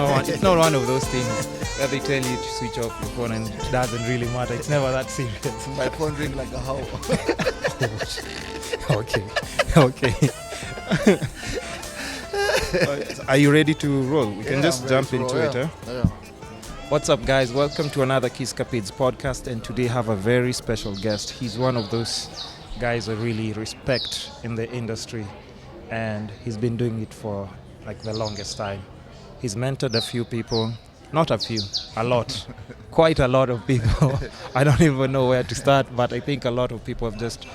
It's not one of those things where they tell you to switch off your phone and it doesn't really matter. It's never that serious. My phone ring like a how. Okay. Are you ready to roll? We can just jump into it. Yeah. What's up, guys? Welcome to another Kiskapids podcast, and today I have a very special guest. He's one of those guys I really respect in the industry, and he's been doing it for like the longest time. He's mentored a few people, not a few, a lot, quite a lot of people. I don't even know where to start, but I think a lot of people have just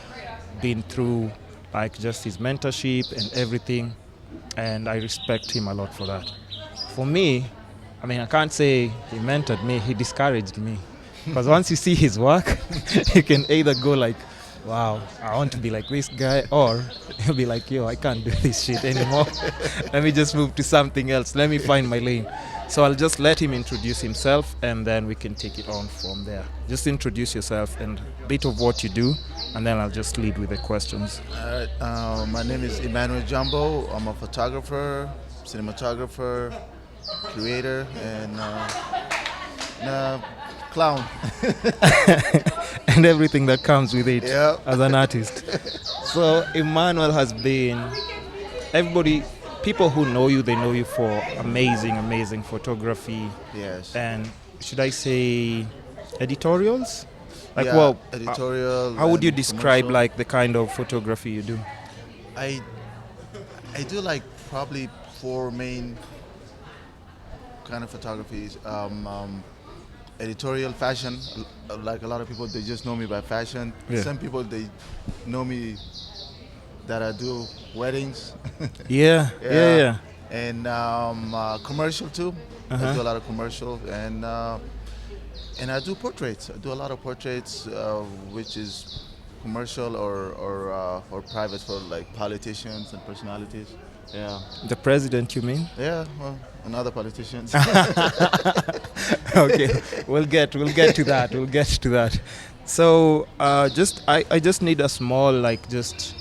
been through like just his mentorship and everything, and I respect him a lot for that. For me, I can't say he mentored me, he discouraged me. Because once you see his work, you can either go like, wow, I want to be like this guy, or you'll be like, yo, I can't do this shit anymore. Let me just move to something else. Let me find my lane. So I'll just let him introduce himself, and then we can take it on from there. Just introduce yourself and a bit of what you do, and then I'll just lead with the questions. All right. My name is Emmanuel Jambo. I'm a photographer, cinematographer, creator, and clown. And everything that comes with it Yep. as an artist. So Emmanuel has been, people who know you, they know you for amazing photography. Yes. And should I say editorials? Editorial. How would you and describe commercial. like the kind of photography you do? I do like probably four main kind of photographies. Editorial, fashion. Like a lot of people, they just know me by fashion. Yeah. Some people, they know me that I do weddings. Yeah. And commercial too. Uh-huh. I do a lot of commercial, and I do portraits. I do a lot of portraits, which is commercial or private for like politicians and personalities. Yeah. The president, you mean? Yeah. Well, and other politicians. Okay, we'll get to that. So I just need a small like just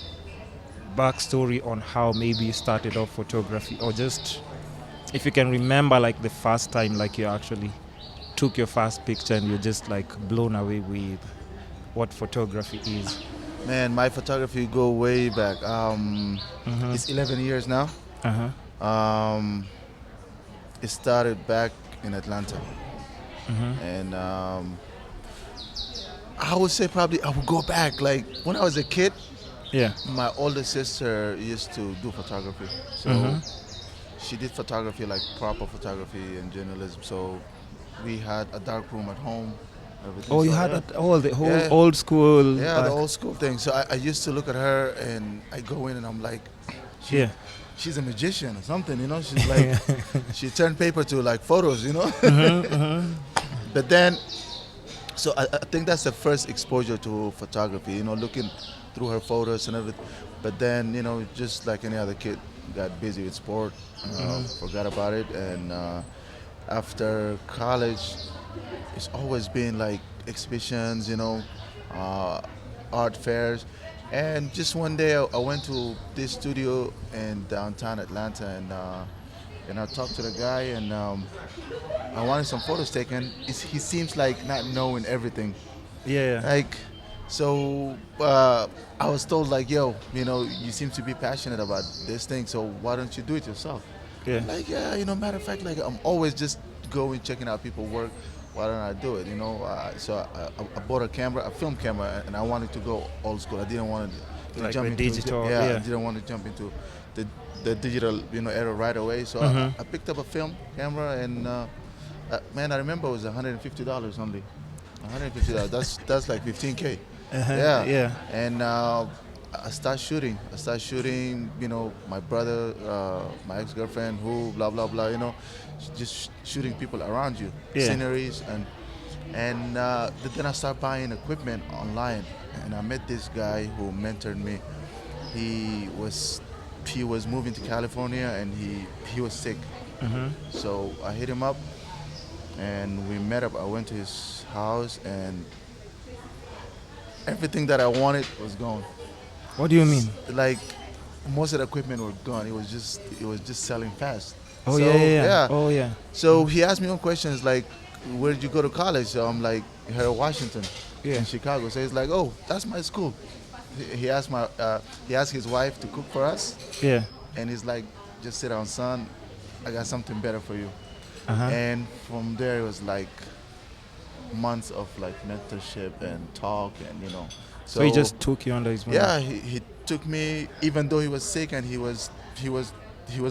backstory on how maybe you started off photography, or just if you can remember like the first time like you actually took your first picture and you're just like blown away with what photography is. Man, my photography go way back. It's 11 years now. Uh-huh. It started back in Atlanta. And I would say probably I would go back like when I was a kid. Yeah. My older sister used to do photography, so she did photography, like proper photography and journalism. So we had a dark room at home. Everything. Oh, So, you had yeah. the whole old school. Yeah, the old school thing. So I used to look at her and I go in and I'm like, she's a magician or something, you know. She's like, she turned paper to like photos, you know. But then, so I think that's the first exposure to photography, you know, looking through her photos and everything. But then, you know, just like any other kid, got busy with sport, forgot about it. And after college, it's always been like exhibitions, you know, art fairs. And just one day I went to this studio in downtown Atlanta, and I talked to the guy, and I wanted some photos taken. He seems like not knowing everything. Yeah. Like, so I was told like, yo, you know, you seem to be passionate about this thing, so why don't you do it yourself? Yeah. Like, yeah, you know, matter of fact, like I'm always just going, checking out people's work. Why don't I do it? You know, so I bought a film camera, and I wanted to go old school. I didn't want to Like jump the into digital, I yeah. didn't want to jump into the digital, you know, era right away. So I picked up a film camera, and man, I remember it was $150 only. $150. That's like 15K. Yeah. And I start shooting. You know, my brother, my ex-girlfriend, who blah blah blah. You know, just shooting people around you, sceneries, and then I start buying equipment online. And I met this guy who mentored me. He was moving to California, and he was sick. So I hit him up, and we met up. I went to his house, and everything that I wanted was gone. What do you mean? Like most of the equipment were gone. It was just selling fast. Oh, So, yeah. Oh, yeah. So he asked me one questions like, where did you go to college? So I'm like, here at Washington, Yeah. in Chicago. So he's like, oh, that's my school. He asked he asked his wife to cook for us, Yeah. and he's like, just sit down, son. I got something better for you. Uh-huh. And from there it was like months of like mentorship and talk, and So he just took you under his wing. yeah, he took me even though he was sick, and he was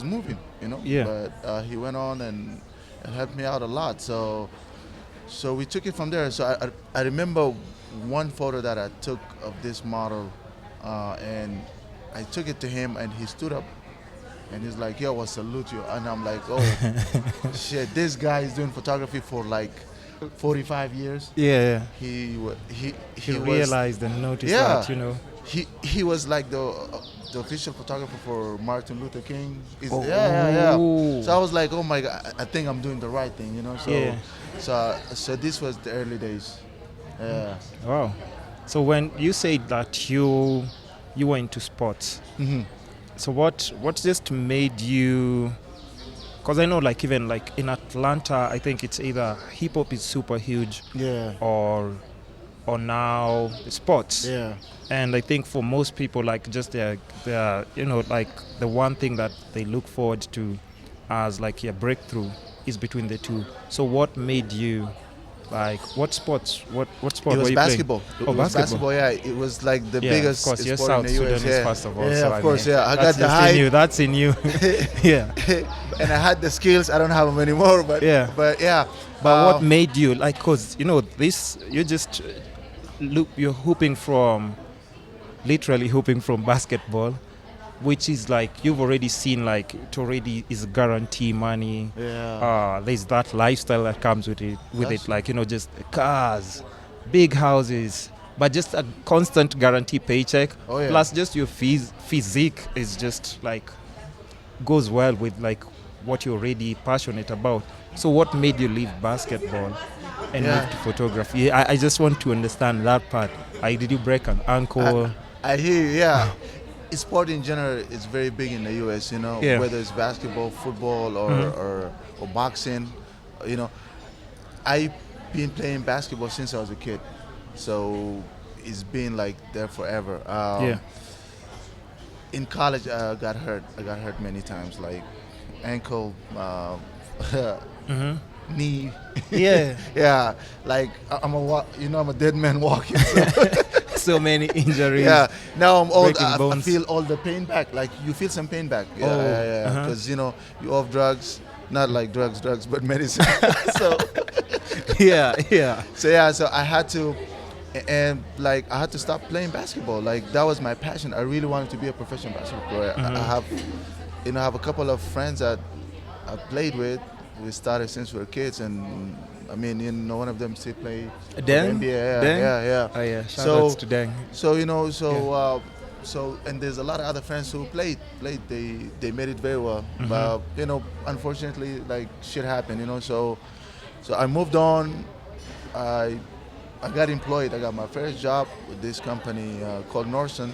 moving, Yeah. but he went on and helped me out a lot. So we took it from there. So I remember one photo that I took of this model, and I took it to him, and he stood up and he's like, yo, I salute you. And I'm like, oh shit, this guy is doing photography for like 45 years. Yeah. He He was, realized and noticed Yeah. that. he was like the official photographer for Martin Luther King. Oh. Yeah. So I was like, oh my God, I think I'm doing the right thing, So Yeah. so this was the early days. Yeah. Wow. So when you said that you were into sports, Mm-hmm. so what just made you? Because I know, like, even like in Atlanta, I think it's either hip hop is super huge, Yeah. or now sports. Yeah. And I think for most people, like, just their like the one thing that they look forward to as like a breakthrough is between the two. So what made you, like, what sport It were was you basketball. playing? It was basketball. Yeah, it was like the Yeah, biggest of course, you're sport South in the US. Sudanese, Yeah. first of all. Yeah, so of course. mean, Yeah, I got that's the just height. in you. That's in you. Yeah. And I had the skills. I don't have them anymore. But Yeah. But yeah. But what made you, like, cause this, you just you're literally hooping from basketball, which is like you've already seen, like, it already is guarantee money. Yeah. There's that lifestyle that comes with it, That's like, just cars, big houses, but just a constant guarantee paycheck. Oh, yeah. Plus just your physique is just like goes well with like what you're already passionate about. So what made you leave basketball and Yeah. move to photography? I just want to understand that part. Did you break an ankle? I hear you, yeah. Sport in general is very big in the US, Yeah. whether it's basketball, football, or boxing. I've been playing basketball since I was a kid, so it's been like there forever. Yeah. In college, I got hurt. I got hurt many times, like ankle, knee. Yeah. Yeah, like I'm a dead man walking. So. So many injuries. Yeah, now I'm old. Breaking I bones. feel all the pain back. Like you feel some pain back. Yeah, Oh, yeah. Because you're off drugs, not like drugs, but medicine. so Yeah. so I had to, and like I had to stop playing basketball. Like that was my passion. I really wanted to be a professional basketball player. I have a couple of friends that I played with. We started since we were kids, and I mean, one of them still play for the Deng? NBA. Deng? Yeah. Oh yeah. Shout outs to Deng. So so and there's a lot of other friends who played. They made it very well. But unfortunately, like shit happened. So I moved on. I got employed. I got my first job with this company called Norson.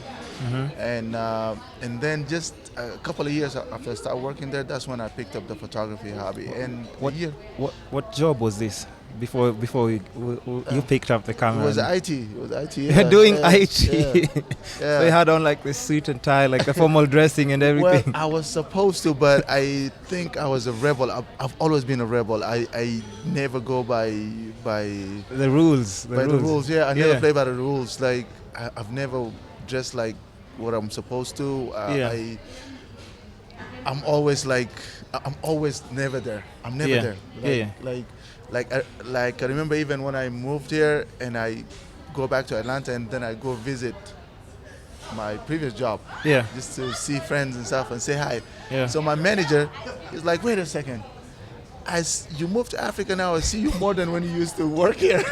And then just a couple of years after I started working there, that's when I picked up the photography hobby. And What job was this before you picked up the camera? It was IT. Yeah, doing yeah, IT. Yeah. So you had on like the suit and tie, like the formal dressing and everything. Well, I was supposed to, but I think I was a rebel. I've always been a rebel. I never go by the rules. the rules. Yeah, I never play by the rules. Like I've never dressed like what I'm supposed to. I'm always never there. I'm never there. Like I remember even when I moved here and I go back to Atlanta and then I go visit my previous job. Yeah. Just to see friends and stuff and say hi. Yeah. So my manager is like, wait a second. You moved to Africa now, I see you more than when you used to work here.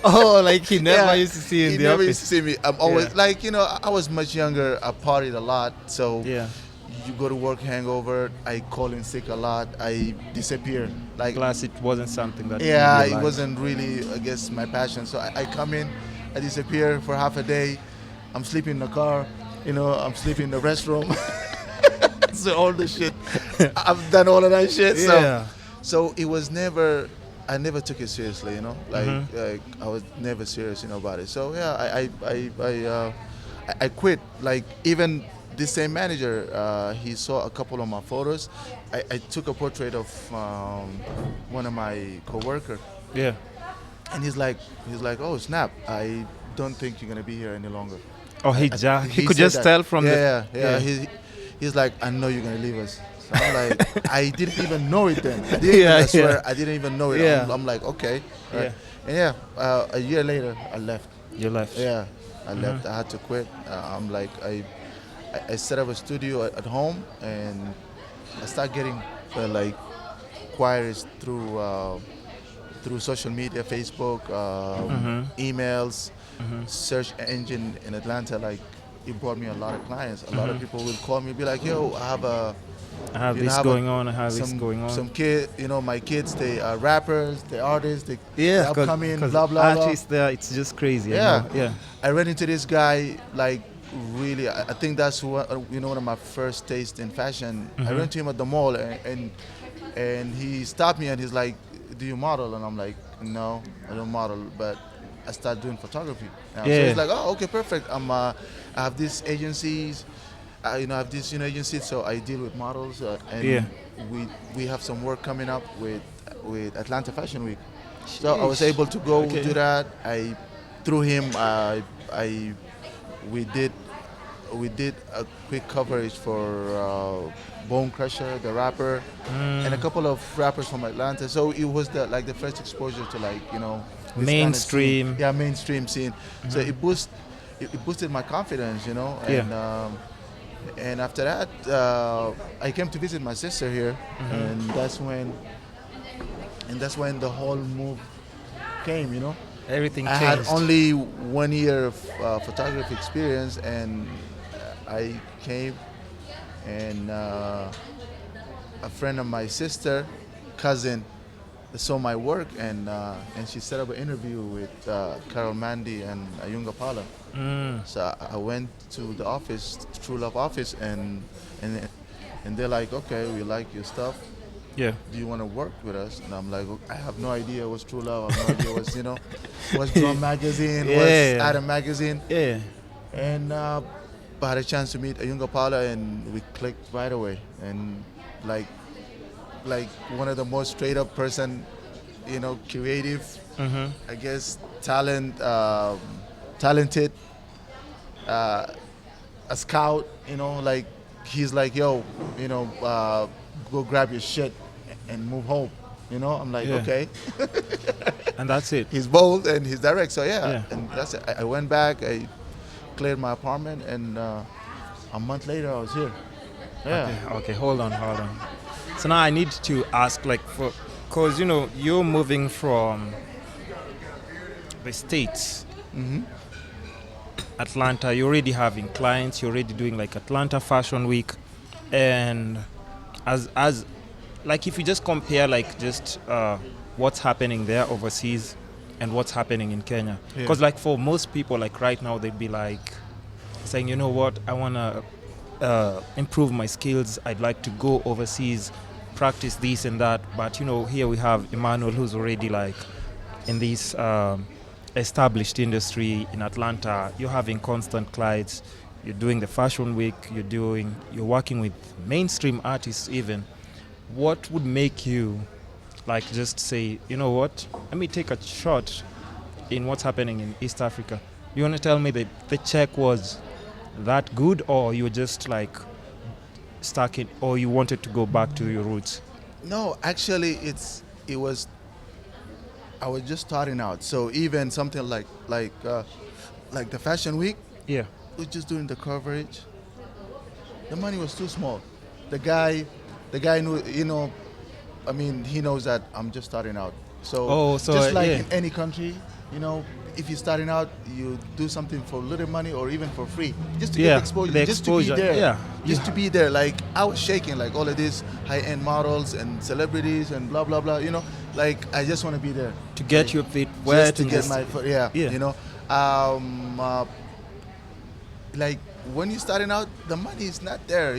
Oh, like he never used to see you in the He never office. used to see me. I'm always I was much younger. I partied a lot. So you go to work hangover. I call in sick a lot. I disappear. Like Plus, it wasn't something that. yeah, you it liked. wasn't really, I guess, my passion. So I come in, I disappear for half a day. I'm sleeping in the car. I'm sleeping in the restroom. So all the shit, I've done all of that shit. Yeah. So it was never. I never took it seriously, you know. Mm-hmm. Like I was never serious, you know, about it. So yeah, I quit. Like even this same manager, he saw a couple of my photos. I took a portrait of one of my coworker, Yeah. and he's like, oh snap! I don't think you're gonna be here any longer. Oh, he could said just that. tell from yeah, the. yeah. He's like, I know you're gonna leave us. So I'm like, I didn't even know it then. I didn't even, I swear, I didn't even know it. Yeah. I'm like, okay. Right. Yeah. And yeah, a year later, I left. You left. Yeah, I left. I had to quit. I'm like, I set up a studio at home, and I started getting like inquiries through social media, Facebook, emails, search engine in Atlanta. Like, it brought me a lot of clients. A lot of people will call me, be like, "Yo, I have this going on. I have this going on." Some kid, you know, my kids, they are rappers, they artists, they upcoming, blah blah blah. Artists there, it's just crazy. Yeah, yeah. I ran into this guy, like, really. I think that's what, one of my first tastes in fashion. I ran into him at the mall, and he stopped me, and he's like, "Do you model?" And I'm like, "No, I don't model, but I started doing photography." So he's like, "Oh, okay, perfect. I have these agencies, I have these agencies, so I deal with models, and we have some work coming up with Atlanta Fashion Week." So I was able to go do that. Through him, we did a quick coverage for Bone Crusher, the rapper, and a couple of rappers from Atlanta. So it was the first exposure to this mainstream. Kind of scene. Mainstream scene. So it boosted my confidence, and after that, I came to visit my sister here, and that's when the whole move came, Everything I changed. had only 1 year of photography experience, and I came, and a friend of my sister, cousin, saw my work, and she set up an interview with Carol Mandy and Ayunga Pala. So I went to the office, True Love office, and they're like, "Okay, we like your stuff. Yeah. Do you want to work with us?" And I'm like, "I have no idea what's True Love. I have no idea what's Drum Magazine, what's Adam Magazine." Yeah. And I had a chance to meet Ayunga Pala, and we clicked right away. And like one of the most straight up person, creative, I guess, talented, a scout, he's like, "Yo, go grab your shit and move home." I'm like, okay. And that's it. He's bold and he's direct. So and that's it. I went back, I cleared my apartment, and a month later I was here. Yeah. Okay, hold on. So now I need to ask, because you're moving from the States, Atlanta. You're already having clients. You're already doing Atlanta Fashion Week, and as if you just compare what's happening there overseas and what's happening in Kenya, because for most people right now they'd be saying, "You know what, I want to improve my skills. I'd like to go overseas, practice this and that." But here we have Emmanuel, who's already in this established industry in Atlanta. You're having constant clients. You're doing the fashion week. You're working with mainstream artists even. What would make you just say, "You know what, let me take a shot in what's happening in East Africa"? You want to tell me that the check was that good, or you were just stuck in, or you wanted to go back to your roots? No, actually, I was just starting out. So even something like the fashion week, we're just doing the coverage. The money was too small. The guy knew, he knows that I'm just starting out. So just in any country, if you're starting out, you do something for little money or even for free, just to get exposure, just to be there. To be there. I was shaking, all of these high-end models and celebrities and blah blah blah. I just want to be there to get your feet wet, just to get my foot. When you're starting out, the money is not there.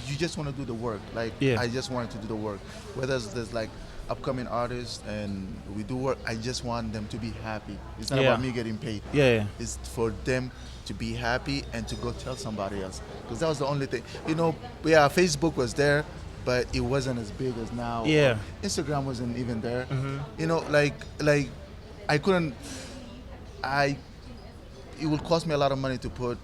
you just want to do the work. Like I just wanted to do the work. Whether there's like upcoming artists and we do work, I just want them to be happy. It's not about me getting paid. It's for them to be happy and to go tell somebody else. Because that was the only thing. You know, Facebook was there, but it wasn't as big as now. Instagram wasn't even there. You know, like I couldn't. It would cost me a lot of money to put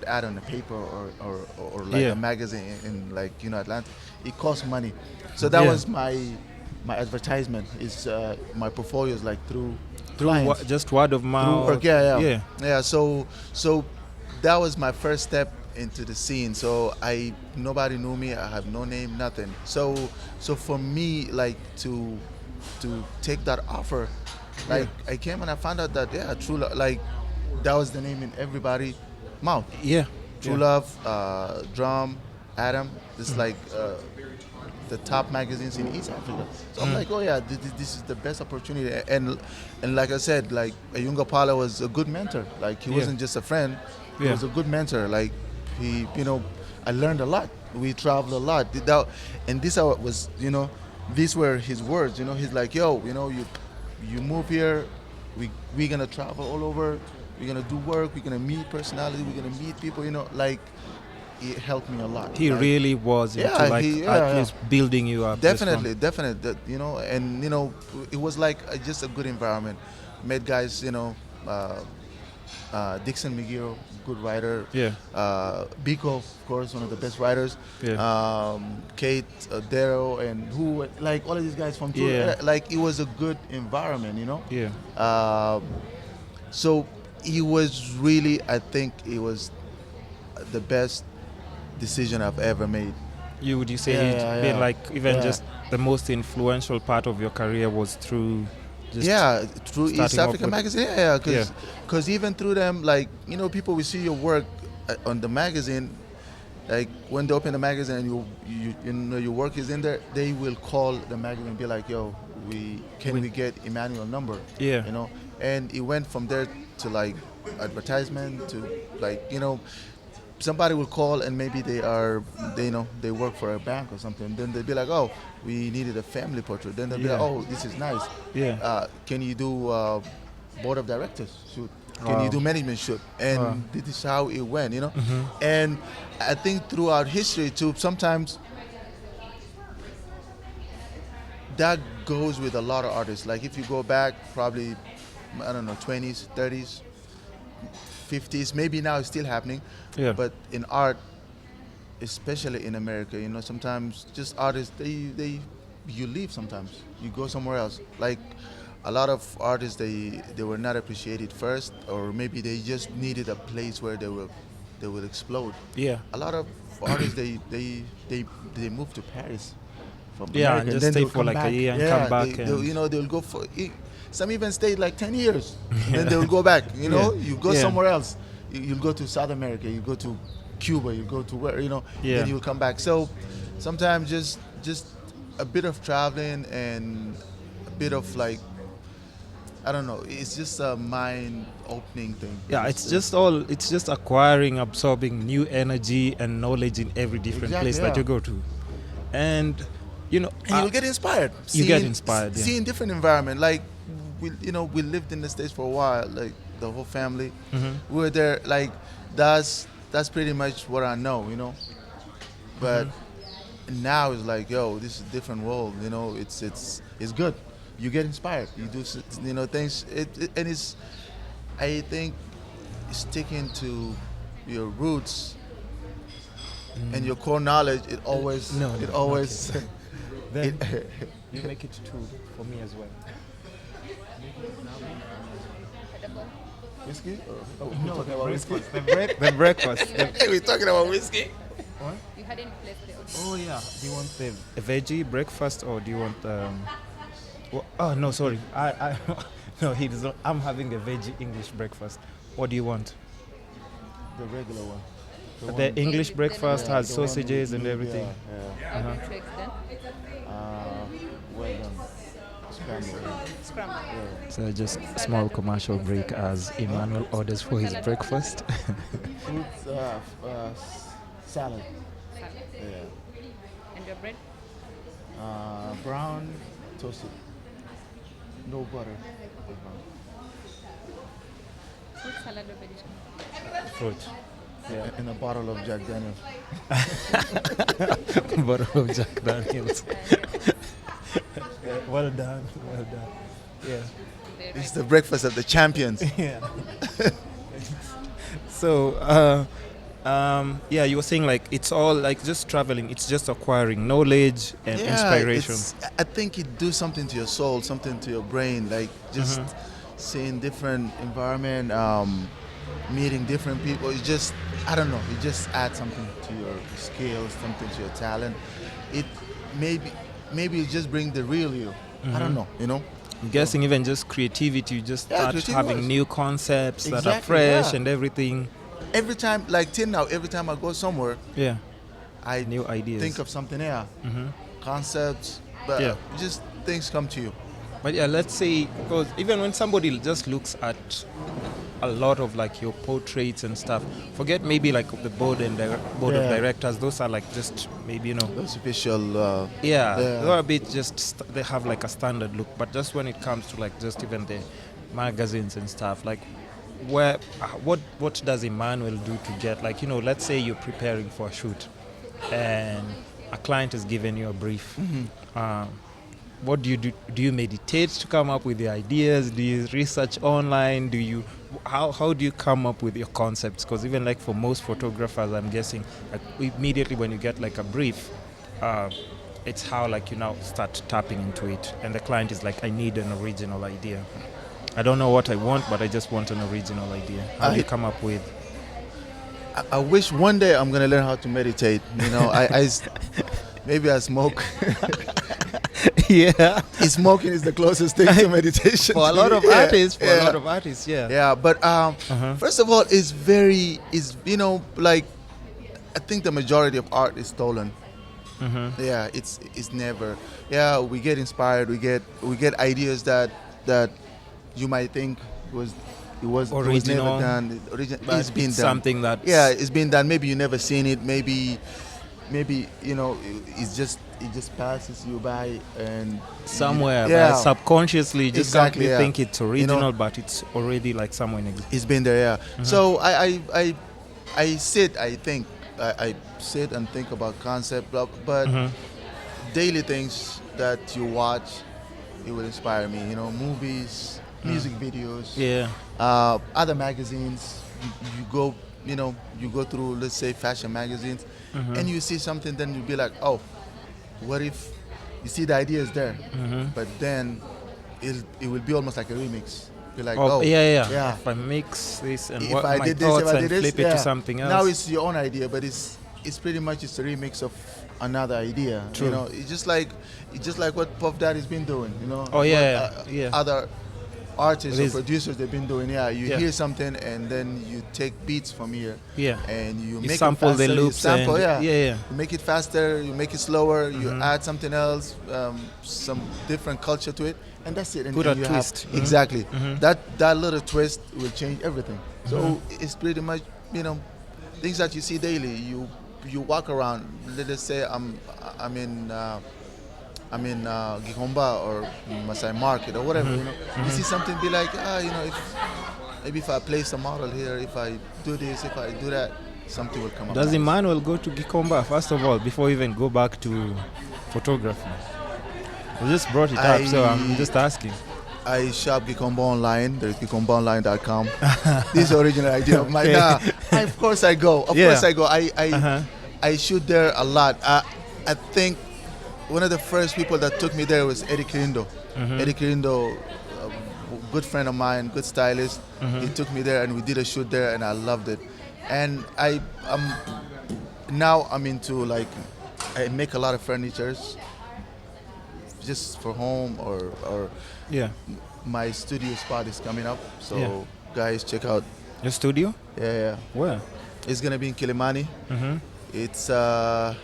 ad on the paper or like a magazine in like Atlanta. It costs money, so that was my advertisement. Is my portfolio is like through just word of mouth. So that was my first step into the scene. So nobody knew me. I have no name, nothing. So for me, like to take that offer, like I came and I found out that True Love, like that was the name in everybody's mouth. True Love, Drum, Adam. This is like the top magazines in East Africa. So I'm like, this is the best opportunity. And like I said, like Ayunga Pala was a good mentor. Like he wasn't just a friend. He was a good mentor. Like he, I learned a lot. We traveled a lot. And this was, these were his words. He's like, yo, you move here. We're gonna travel all over. We're gonna do work. We're gonna meet personality. We're gonna meet people. Like. It helped me a lot. He really was into at least building you up. Definitely. And it was like just a good environment. Met guys, Dixon McGill, good writer. Biko, of course, one of the best writers. Kate, Darrow, and who, like all of these guys from True. Like it was a good environment, So it was really, I think it was the best decision I've ever made. Would you say it's been like even just the most influential part of your career was through through East Africa Magazine? Because even through them, like, people will see your work on the magazine, like when they open the magazine and your work is in there, they will call the magazine and be like, yo, can we get Emmanuel number? And it went from there to like advertisement to like, somebody will call and maybe they work for a bank or something. Then they'll be like, oh, we needed a family portrait. Then they'll be like, oh, this is nice. Can you do board of directors shoot? Can you do management shoot? And this is how it went, And I think throughout history too, sometimes that goes with a lot of artists. Like if you go back probably, I don't know, 20s, 30s, 50s, maybe now it's still happening. But in art, especially in America, sometimes just artists, you leave sometimes. You go somewhere else. Like a lot of artists, they were not appreciated first, or maybe they just needed a place where they will explode. A lot of artists, they move to Paris from America, and just stay for like a year and come back. They'll go for some even stayed like 10 years. Then they'll go back. You go somewhere else. You'll go to South America. You go to Cuba. You go to where Then you'll come back. So sometimes just a bit of traveling and a bit of like, I don't know. It's just a mind-opening thing. It's just acquiring, absorbing new energy and knowledge in every different place that you go to, and you'll get inspired. Seeing different environment. Like we lived in the States for a while, like the whole family. We were there. Like that's pretty much what I know, But now it's like, yo, this is a different world. It's good. You get inspired. You do things. And it's, I think, sticking to your roots and your core knowledge. It always. Then you make it two for me as well. Whiskey? No, the breakfast. We're talking about whiskey? What? You hadn't left the order. Oh, yeah. Do you want a veggie breakfast or do you want... oh, no, sorry. No, he doesn't. I'm having a veggie English breakfast. What do you want? The regular one. The English breakfast has sausages and everything. How do you tricks then? Well done. Scrambled. Yeah. So just a small commercial break as Emmanuel orders for his breakfast. Fruit salad. Yeah. And your bread? Brown, toasted. No butter. Just brown. Fruit salad or vegetable? Fruit. Yeah. And a bottle of Jack Daniels. Bottle of Jack Daniels. Well done. Well done. Yeah. It's the breakfast of the champions. Yeah. So, yeah, you were saying like it's all like just traveling. It's just acquiring knowledge and inspiration. I think it do something to your soul, something to your brain. Like just seeing different environment, meeting different people. It just, I don't know. It just adds something to your skills, something to your talent. It maybe it just bring the real you. I don't know. You know. I'm guessing even just creativity, you just start having new concepts that are Exactly, fresh and everything. Every time, like till now, every time I go somewhere, Yeah. I New ideas. think of something there, Mm-hmm. concepts, but Yeah. just things come to you. But yeah, let's say, because even when somebody just looks at a lot of like your portraits and stuff, forget maybe like the board of directors, those are like just maybe, you know. Those official. They're a bit just, they have like a standard look. But just when it comes to like just even the magazines and stuff, like what does Emmanuel do to get, like, you know, let's say you're preparing for a shoot and a client has given you a brief. What do you do? Do you meditate to come up with the ideas? Do you research online? How do you come up with your concepts? Because even like for most photographers, I'm guessing like immediately when you get like a brief, it's how like you now start tapping into it, and the client is like, I need an original idea. I don't know what I want, but I just want an original idea. How do you come up with? I wish one day I'm gonna learn how to meditate. You know, maybe I smoke. Yeah. Smoking is the closest thing to meditation. For a lot of artists, yeah. Yeah, but first of all, you know, like, I think the majority of art is stolen. Yeah, it's never. Yeah, we get inspired. We get ideas that you might think it was original, never done. but it's been done. Something that it's been done. Maybe you never seen it. Maybe you know it just passes you by and somewhere, but subconsciously you just can't think it's original, you know, but it's already like somewhere in existence. It's been there. So I sit. I think I sit and think about concept, but daily things that you watch, it will inspire me. You know, movies, music videos, other magazines. You go, you know, you go through, let's say, fashion magazines, and you see something, then you'll be like, oh, what if you see the idea is there, but then it will be almost like a remix. You're like, yeah. If I mix this and if what I my did thoughts this, and flip it to something else. Now it's your own idea, but it's pretty much it's a remix of another idea. True. You know, it's just like what Puff Daddy's been doing. You know, other artists or producers they've been doing. You hear something and then you take beats from here. And you make sample it faster, the loops. You make it faster. You make it slower. You add something else, some different culture to it, and that's it. And put a you twist. Exactly. That little twist will change everything. So it's pretty much, you know, things that you see daily. You walk around. Let's say I'm in Gikomba or Masai Market or whatever. You know, you see something, be like, you know, maybe if I place a model here, if I do this, if I do that, something will come up. Does Emmanuel go to Gikomba first of all before we even go back to photography? I just brought it up, so I'm just asking. I shop Gikomba online. There's gikombaonline.com. This is the original idea of mine. Of course I go. Of course I go. I shoot there a lot. I think one of the first people that took me there was Eddie Kirindo. Eddie Kirindo, a good friend of mine, good stylist. He took me there and we did a shoot there and I loved it. And now I'm into, like, I make a lot of furnitures just for home or my studio spot is coming up. So guys, check out your studio. Where? It's gonna be in Kilimani. It's a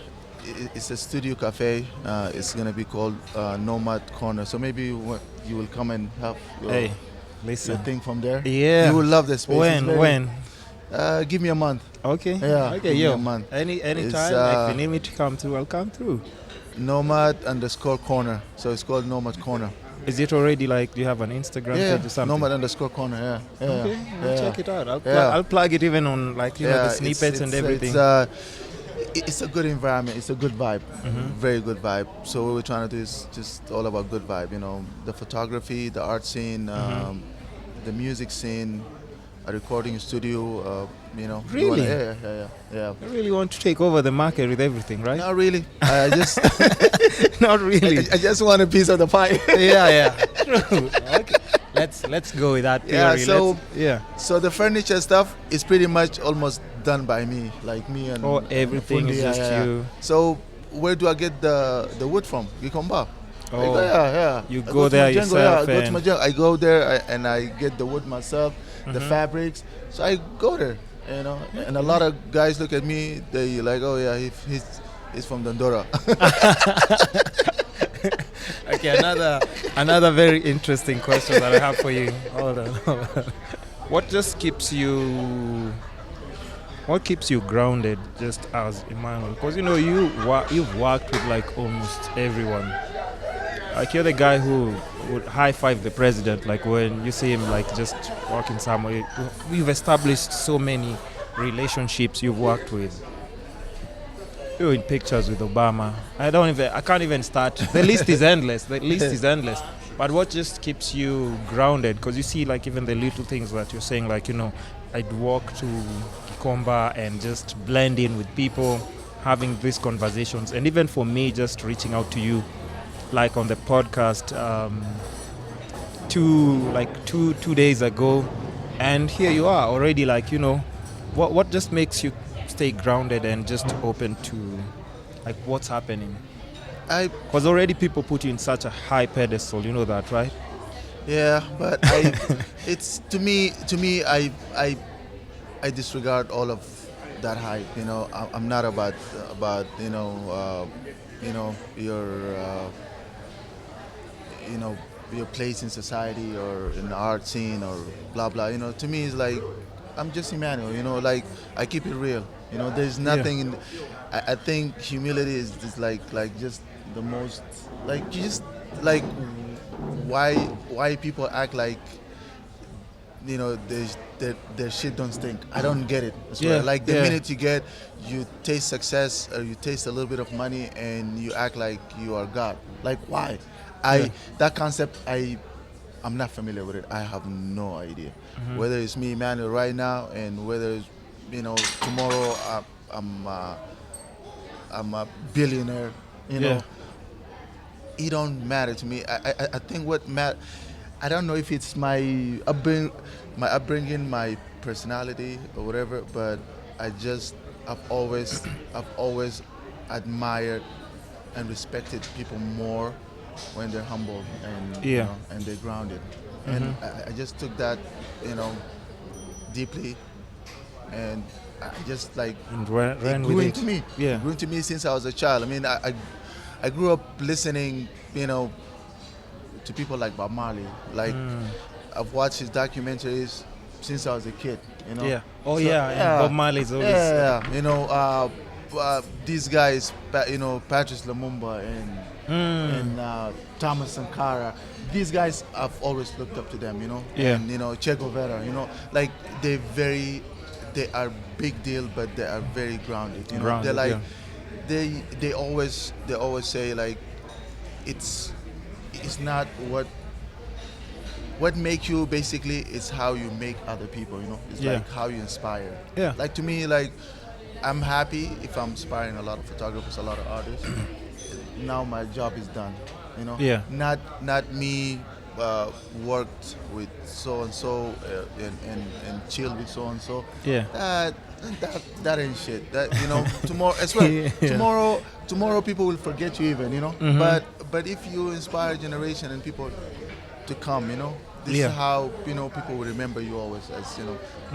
studio cafe. It's gonna be called Nomad Corner. So maybe you will come and have your thing from there. Yeah, you will love the space. When? Give me a month. Okay. Yeah, Okay, give me yo. a month. Any It's, time if you need me to come through, I'll come through. Nomad_corner. So it's called Nomad Corner. Is it already like? Do you have an Instagram Yeah, page or something? Nomad_corner. Yeah. Okay, I'll yeah. check it out. Yeah. I'll plug it even on like the Yeah, snippets and everything. It's a good environment. It's a good vibe. Mhm. Very good vibe. So what we're trying to do is just all about good vibe. The photography, the art scene, the music scene, a recording studio. Really? Yeah. I really want to take over the market with everything, right? Not really. I just Not really. I just want a piece of the pie. yeah. True. Okay. Let's go with that Yeah, theory. so- yeah. So the furniture stuff is pretty much almost done by me, like me and. Oh, everything Fundi, is just you. So where do I get the wood from? Gikomba. Oh, Yeah. you I go to there Majengo, yourself I go to and- Majengo. I go there and I get the wood myself, the fabrics. So I go there, And a lot of guys look at me. They like, oh yeah, he's from Dondora. Okay, another very interesting question that I have for you. Hold on. What keeps you grounded just as Emmanuel? Because you've worked with like almost everyone. Like you're the guy who would high five the president. Like when you see him like just walking somewhere, you've established so many relationships you've worked with. You're in pictures with Obama. I can't even start. The list is endless. But what just keeps you grounded? Because you see, like even the little things that you're saying, like I'd walk to Kikomba and just blend in with people, having these conversations, and even for me, just reaching out to you, like on the podcast, two days ago, and here you are already. Like what just makes you stay grounded and just open to like what's happening? Because already people put you in such a high pedestal, you know that, right? Yeah, but it's to me I disregard all of that hype. I'm not about your place in society or in the art scene or blah blah. To me it's like I'm just Emmanuel. Like I keep it real. There's nothing in. I think humility is just like just the most like you just like why people act like their shit don't stink. I don't get it. Like the minute you taste success or you taste a little bit of money and you act like you are God. Like why? That concept I'm not familiar with it. I have no idea. Whether it's me, Emmanuel, right now, and whether it's, tomorrow I'm a billionaire. It don't matter to me. I think what matter. I don't know if it's my upbringing, my personality, or whatever. But I've always admired and respected people more when they're humble and and they're grounded. And I just took that deeply, and I just like And ran it grew with into it. me. Yeah. It grew into me since I was a child. I mean, I grew up listening, to people like Bob Marley. Like I've watched his documentaries since I was a kid. Yeah. Oh So, yeah. And Bob Marley's always. These guys, Patrice Lumumba and Thomas Sankara. These guys, I've always looked up to them. Yeah. And Che Guevara. Like they are big deal, but they are very grounded. Grounded, They're like yeah. they always say like it's not what make you basically is how you make other people. It's Yeah. like how you inspire. Yeah. Like to me, like I'm happy if I'm inspiring a lot of photographers, a lot of artists. Now my job is done. Yeah. Not me worked with so and so and chilled with so and so. Yeah. That ain't shit. That tomorrow as well. Yeah. Tomorrow people will forget you even. But if you inspire a generation and people to come, this Yeah. is how people will remember you always as.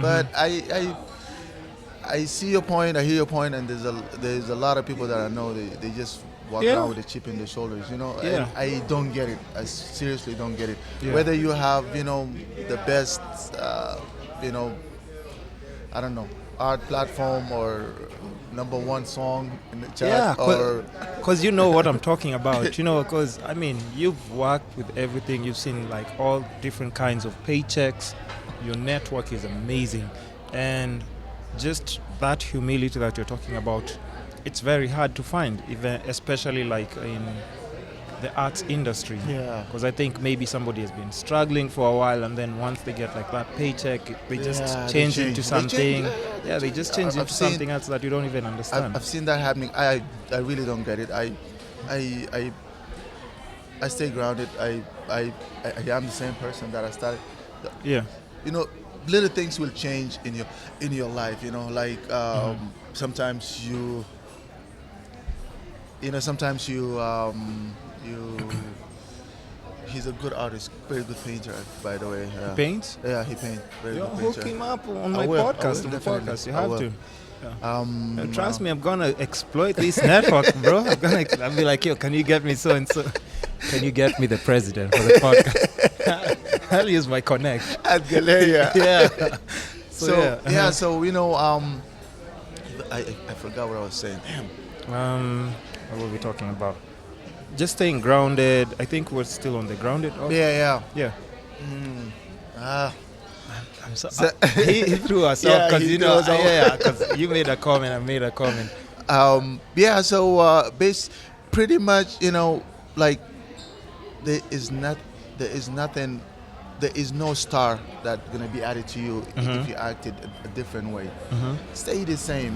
But I see your point. I hear your point, and there's a lot of people that I know they just walk Yeah. around with a chip in their shoulders. Yeah. I don't get it. I seriously don't get it. Yeah. Whether you have the best I don't know, art platform or #1 song in the chat, Yeah, or because you know what I'm talking about. You know, because I mean, you've worked with everything. You've seen like all different kinds of paychecks. Your network is amazing, and just that humility that you're talking about, it's very hard to find, even especially like in the arts industry. yeah, Because I think maybe somebody has been struggling for a while, and then once they get like that paycheck, they just Yeah, they change change. into They something. change, Yeah, they just change I've into seen- something else that you don't even understand. I've seen that happening. I really don't get it. I I stay grounded. I am the same person that I started. Yeah. You know, little things will change in your life. You know, like sometimes sometimes you. He's a good artist, very good painter, by the way. Paints? Yeah, he paints. Very Yo, good hook painter. him up on I my will, podcast. On the definitely. podcast, you I have will. to. Trust me, I'm gonna exploit this network, bro. I'll be like, yo, can you get me so and so? Can you get me the president for the podcast? I'll use my connect. At Galeria. Yeah. So I forgot what I was saying. Damn. What were we talking about? Just staying grounded. I think we're still on the grounded. Yeah. Yeah. I'm so, So- he threw us off because he you threw know, us off. because you made a comment, I made a comment. Pretty much, like there is nothing, there is no star that's gonna be added to you if you acted a different way. Stay the same,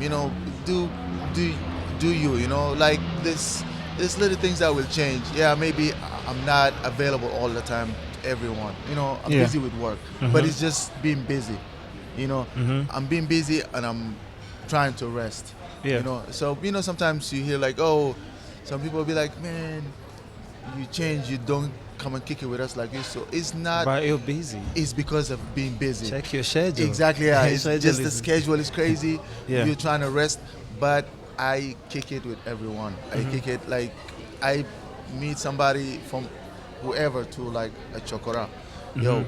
do you, like this little things that will change. Yeah, maybe I'm not available all the time to everyone. I'm Yeah. busy with work, but it's just being busy. I'm being busy and I'm trying to rest. Yeah. So sometimes you hear like, oh, some people will be like, man, you change, you don't come and kick it with us like this. So it's not. But you're busy. It's because of being busy. Check your schedule. Exactly. Yeah. It's Schedule just the is- schedule is crazy. Yeah. You're trying to rest, but I kick it with everyone. I kick it like I meet somebody from whoever to like a chokora. Yo,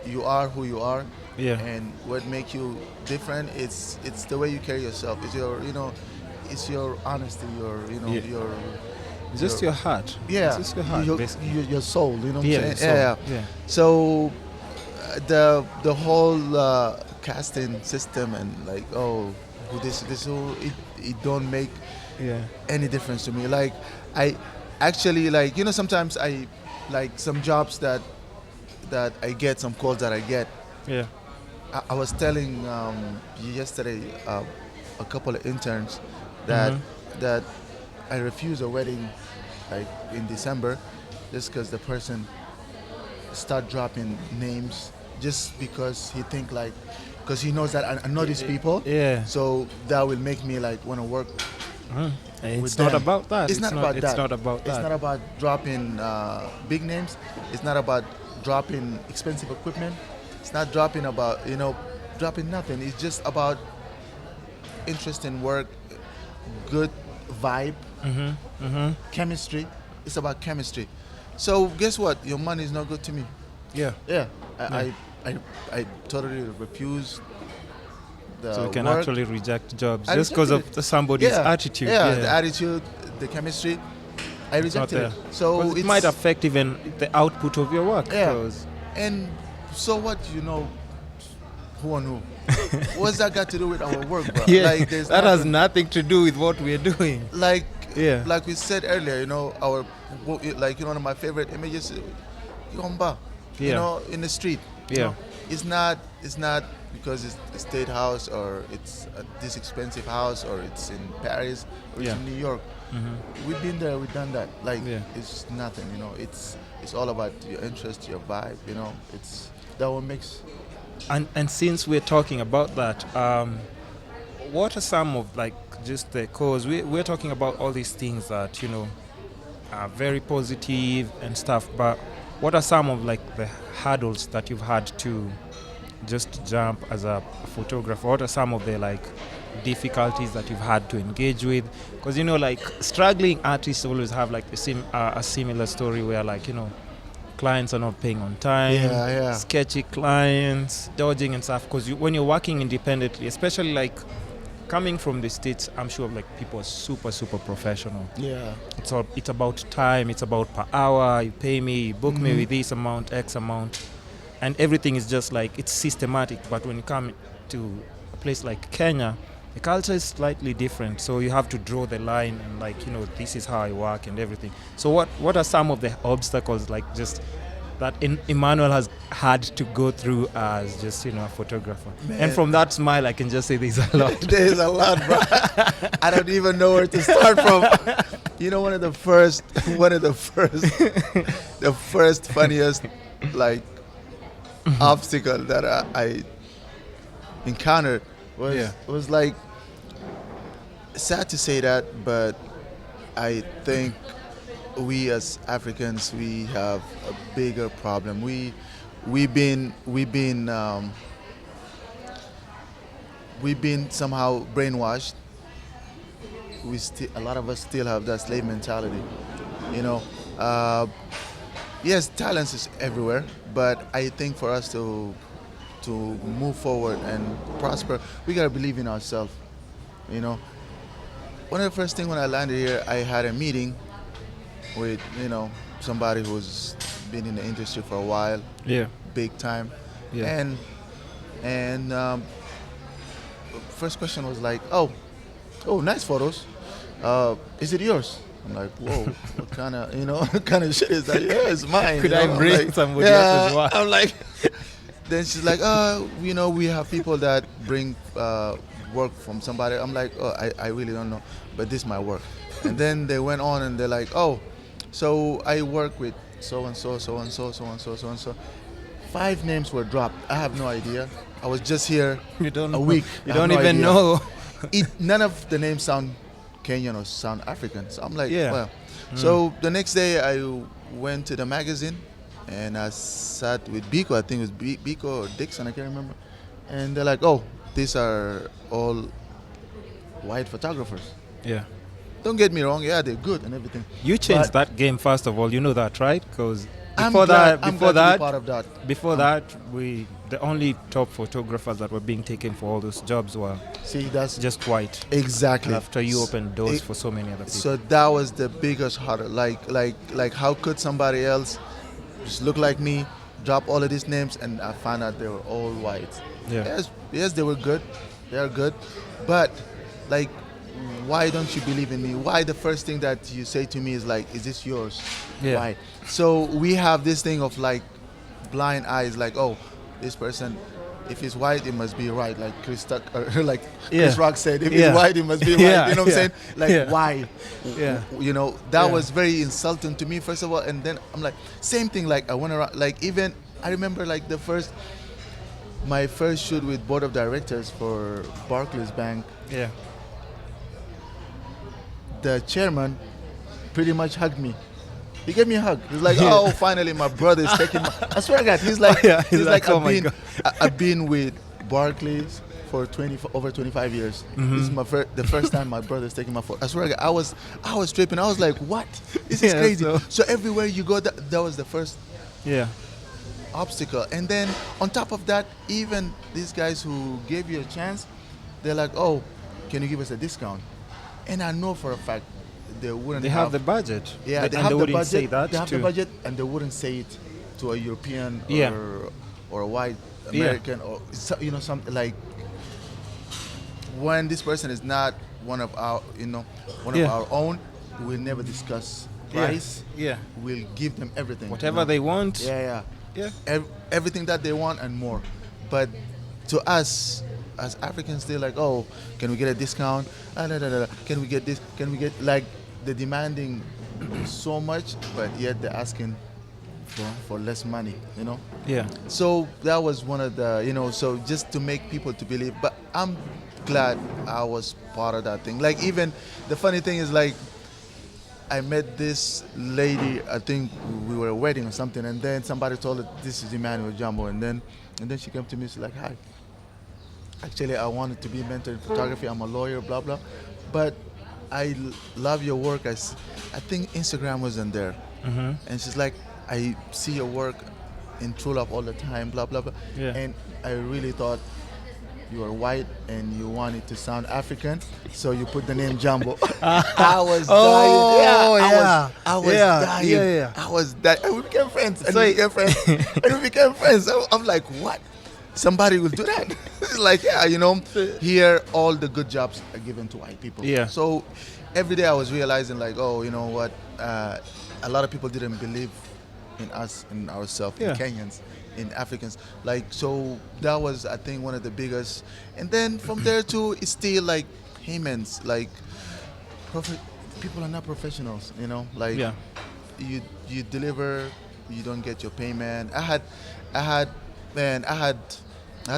you are who you are. Yeah. And what makes you different? It's the way you carry yourself. It's your it's your honesty. Yeah. Your Just your heart. yeah. It's just your heart, basically. your soul. You know what Yeah, I'm so, saying? yeah. So the whole casting system and like who this who it don't make Yeah. any difference to me. Like I actually like sometimes I like some jobs that I get, some calls that I get. Yeah. I was telling yesterday a couple of interns that I refuse a wedding like in December just because the person start dropping names just because he think like because he knows that I know these people. Yeah. So that will make me like want to work. It's with not them. about that. It's not about that. It's not about that. It's not about dropping big names. It's not about dropping expensive equipment. It's not dropping about dropping nothing. It's just about interesting work, good vibe, chemistry. It's about chemistry. So guess what? Your money is not good to me. Yeah. Yeah, I totally refuse. The So you can work. actually reject jobs I just because rejected of somebody's attitude. Yeah, the attitude, the chemistry. I It's not rejected there. it. So 'Cause it it's, might affect even the output of your work. Yeah. 'Cause- And so what? Who and who? What's that got to do with our work, bro? Yeah, Like there's that has nothing- nothing to do with what we're doing. like Yeah. like we said earlier, one of my favorite images, Yomba, Yeah. in the street. Yeah. It's not because it's a state house or it's this expensive house or it's in Paris or it's Yeah. in New York. We've been there, we've done that. Like Yeah. it's nothing, it's all about your interest, your vibe, it's that what makes. And since we're talking about that, what are some of like just the cause we're talking about all these things that are very positive and stuff, but what are some of like the hurdles that you've had to just jump as a photographer? What are some of the like difficulties that you've had to engage with? Because like struggling artists always have like a similar story where like clients are not paying on time, sketchy clients, dodging and stuff. Because when you're working independently, especially like coming from the States, I'm sure like people are super, super professional. Yeah. It's about time, it's about per hour, you pay me, you book me with this amount, X amount. And everything is just like, it's systematic. But when you come to a place like Kenya, the culture is slightly different. So you have to draw the line and like, this is how I work and everything. So what are some of the obstacles like just that Emmanuel has had to go through as just, a photographer? Man. And from that smile, I can just say there's a lot. There's a lot, bro. I don't even know where to start from. One of the first, the first funniest, like, obstacle that I encountered was like, sad to say that, but I think we as Africans, we have a bigger problem. We've been somehow brainwashed. A lot of us still have that slave mentality. Yes, talent is everywhere, but I think for us to move forward and prosper, we gotta believe in ourselves. One of the first things when I landed here, I had a meeting with somebody who's been in the industry for a while, big time, and first question was like, oh, nice photos. Is it yours? I'm like, whoa, what kind of shit is that? Yeah, it's mine. Could I bring somebody else as well? I'm like, then she's like, we have people that bring work from somebody. I'm like, I really don't know, but this is my work. And then they went on and they're like, so I work with so-and-so, so-and-so, so-and-so, so-and-so. 5 names were dropped. I have no idea. I was just here a week. You don't even know. None of the names sound Kenyan or sound African. So I'm like, well. So the next day I went to the magazine and I sat with Biko. I think it was Biko or Dixon, I can't remember. And they're like, these are all white photographers. Yeah. Don't get me wrong, they're good and everything. You changed that game first of all, you know that, right? Because before that, the only top photographers that were being taken for all those jobs were that's just white. Exactly. After you opened doors for so many other people. So that was the biggest hurdle. Like how could somebody else just look like me, drop all of these names, and I found out they were all white. Yeah. Yes, they were good. They are good, but like, why don't you believe in me? Why the first thing that you say to me is like, is this yours? Yeah. Why? So we have this thing of like blind eyes, like, this person, if he's white, it must be right. Like Chris Rock said, if he's white, it must be right. You know what I'm saying? Like, why? Yeah. That was very insulting to me, first of all. And then I'm like, same thing. Like I went around, like even I remember like my first shoot with board of directors for Barclays Bank. Yeah. The chairman pretty much hugged me. He gave me a hug. He's like, finally my brother is taking I swear to God, he's like, I've been with Barclays for over 25 years. This is the first time my brother is taking my photo. I swear to God, I was tripping. I was like, what? This is crazy. So everywhere you go, that was the first obstacle. And then on top of that, even these guys who gave you a chance, they're like, can you give us a discount? And I know for a fact they wouldn't. They have the budget. Yeah, they have the budget. Say that they have too. the budget, and they wouldn't say it to a European or a white American or something like. When this person is not one of our our own, we'll never discuss price. Yeah. We'll give them everything. Whatever they want. Yeah. Everything that they want and more. But to us, as Africans, they're like, can we get a discount? Can we get this? Can we get, like, they're demanding so much, but yet they're asking for less money, Yeah. So that was one of the, so just to make people to believe. But I'm glad I was part of that thing. Like, even the funny thing is, like, I met this lady, I think we were at a wedding or something, and then somebody told her, this is Emmanuel Jambo, and then she came to me, she's like, hi. Actually, I wanted to be mentored in photography. I'm a lawyer, blah, blah. But I love your work. I think Instagram wasn't there. And she's like, I see your work in True Love all the time, blah blah blah. Yeah. And I really thought you were white and you wanted to sound African, so you put the name Jambo. I was Oh, dying. yeah. I was Yeah, dying. yeah. I was dying. And we became friends. And So we became friends. And we became friends. I'm like, what? Somebody will do that? Like, yeah, here all the good jobs are given to white people. Yeah. So every day I was realizing, like, oh, you know what? A lot of people didn't believe in us, in ourselves, Yeah. in Kenyans, in Africans. Like, so that was, I think, one of the biggest. And then from there too, it's still like payments. Like, people are not professionals, Like, Yeah. you deliver, you don't get your payment. I had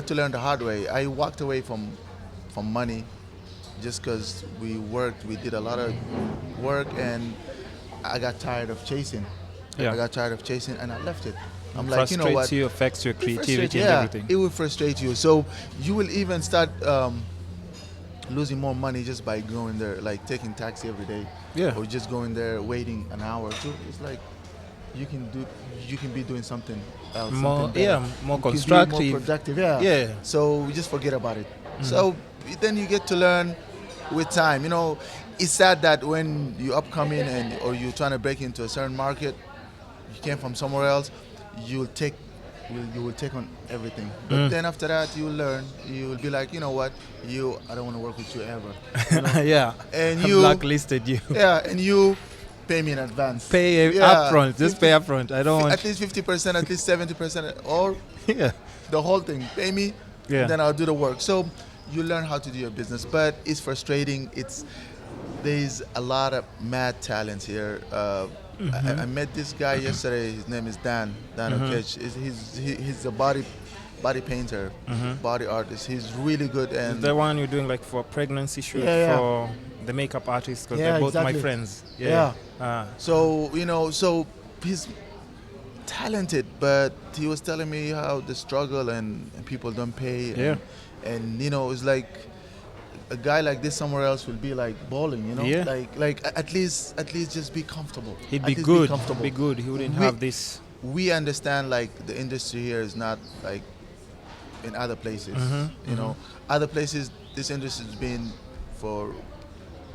to learn the hard way. I walked away from money just because we did a lot of work, and I got tired of chasing. Yeah. I got tired of chasing, and I left it. I'm like, Frustrates you know what? you, affects your It frustrates- creativity and yeah, everything. It will frustrate you. So you will even start losing more money just by going there, like taking taxi every day, Yeah. or just going there waiting an hour or two. It's like you can be doing something else, More, something better. yeah, more You can be constructive. more productive. Yeah. Yeah. So we just forget about it. So then you get to learn with time. It's sad that when you upcoming or you're trying to break into a certain market, you came from somewhere else, you will take on everything. But then after that, you will learn. You will be like, you know what, I don't want to work with you ever. Yeah. And I you blacklisted you. Yeah, and you pay me in advance. Pay Yeah, upfront. Just pay upfront. I don't want. At least 50%, at least 70%, or Yeah. the whole thing. Pay me, Yeah. then I'll do the work. So you learn how to do your business, but it's frustrating. There's a lot of mad talents here. I met this guy yesterday. His name is Dan Okech. He's a body painter, body artist. He's really good. And The one you're doing like for pregnancy shoot Yeah. for the makeup artist, because Yeah, they're both my exactly. friends. Yeah. Ah. so so he's talented, but he was telling me how the struggle and people don't pay. Yeah. And it's like a guy like this somewhere else will be like balling, Yeah. like at least just be comfortable. He'd At be least good. comfortable. Be good. He wouldn't We- have this. We understand like the industry here is not like in other places. Other places this industry's been for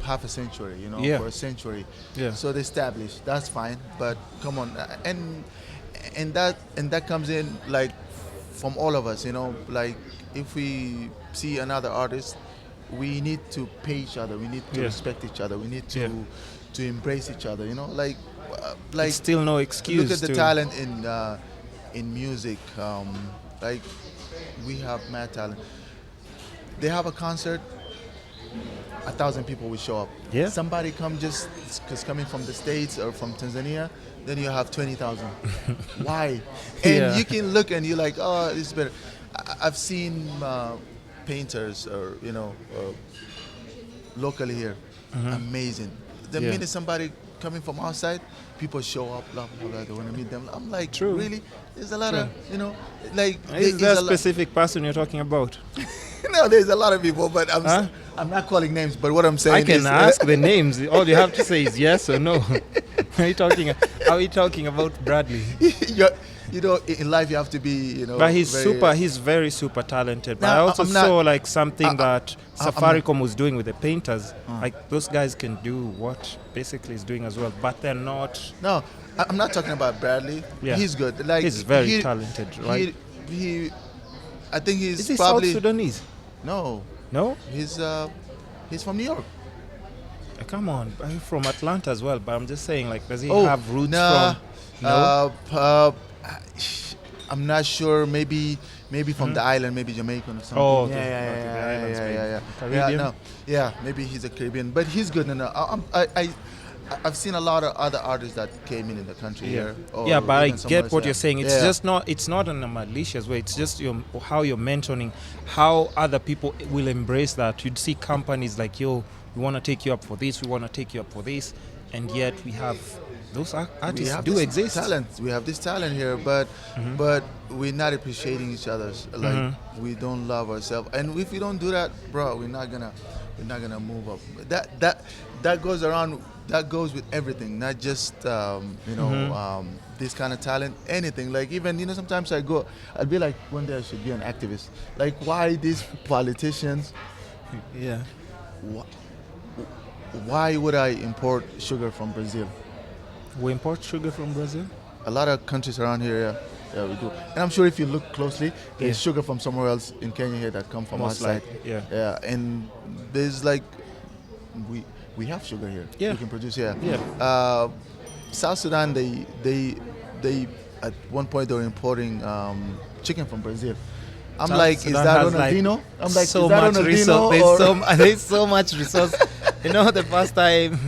half a century, Yeah. for a century. Yeah. So they established. That's fine, but come on, and that comes in like from all of us, like if we see another artist, we need to pay each other. We need to Yeah. respect each other. We need Yeah. to embrace each other. Like It's still no excuse. look at the to, talent in music. Like we have mad talent. They have a concert, 1,000 people will show up. Yeah. Somebody come just because coming from the States or from Tanzania, then you have 20,000. Why? And Yeah. you can look and you're like, oh, this is better. I've seen painters or locally here, amazing. The Yeah. minute somebody coming from outside, people show up, blah blah blah. They want to meet them. I'm like, True. really? There's a lot of Is there's that a lot- specific person you're talking about? No, there's a lot of people, but Huh? I'm not calling names. But what I'm saying I can is, ask the names. All you have to say is yes or no. Are you talking about Bradley? in life you have to be, But he's very- he's very super talented. But No, I also I'm not- saw like something that I'm Safaricom was doing with the painters. Like those guys can do what basically is doing as well, but they're not. No, I'm not talking about Bradley. Yeah. He's good. Like He's very talented, right? He, I think he's Is he probably South Sudanese? no. No? He's from New York. Come on, I'm from Atlanta as well, but I'm just saying, like, does he Oh, have roots nah, from? No. I'm not sure. Maybe from the island, maybe Jamaican or something. Oh, okay. Yeah, Okay, the islands maybe. yeah. Caribbean? No, yeah, maybe he's a Caribbean, but he's good. No, I've seen a lot of other artists that came in the country here. or Yeah, but I even somewhere get what else, you're saying. It's Yeah. just not. It's not in a malicious way. It's just how you're mentioning how other people will embrace that. You'd see companies like, yo, we want to take you up for this. We want to take you up for this, and yet we have those We artists have do this exist. Talent. We have this talent here, but we're not appreciating each other's. Like we don't love ourselves, and if we don't do that, bro, we're not gonna move up. That goes around that goes with everything, not just this kind of talent. Anything, like even sometimes I'd be like, one day I should be an activist. Like, why these politicians? Yeah. Why would I import sugar from Brazil? We import sugar from Brazil? A lot of countries around here, yeah, we do. And I'm sure if you look closely, there's sugar from somewhere else in Kenya here that come from Most outside. likely, yeah. Yeah, and there's like, we have sugar here. Yeah. We can produce here. Yeah. South Sudan, they at one point they were importing chicken from Brazil. I'm South like, Sudan is that has, Ronaldinho? like, I'm like, so is that much Ronaldinho? resource. There's so much resource. The first time,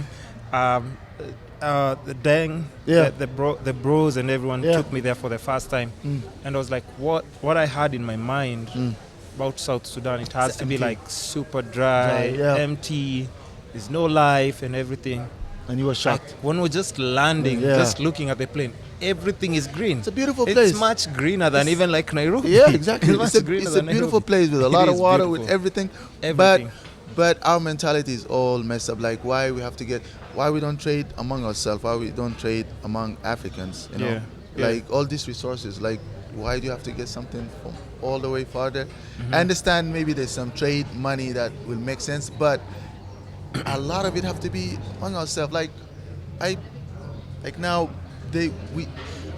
the bros and everyone took me there for the first time, and I was like, what I had in my mind about South Sudan, it has to be like super dry, empty. There's no life and everything. And you were shocked. Like, when we're just landing, just looking at the plane, everything is green. It's a beautiful place. It's much greener than even like Nairobi. Yeah, exactly. It's It's a beautiful place with a lot of water, with everything. But our mentality is all messed up. Like, why we don't trade among ourselves? Why we don't trade among Africans? Like all these resources. Like, why do you have to get something from all the way farther? I understand maybe there's some trade money that will make sense, but a lot of it have to be among ourselves. Like now,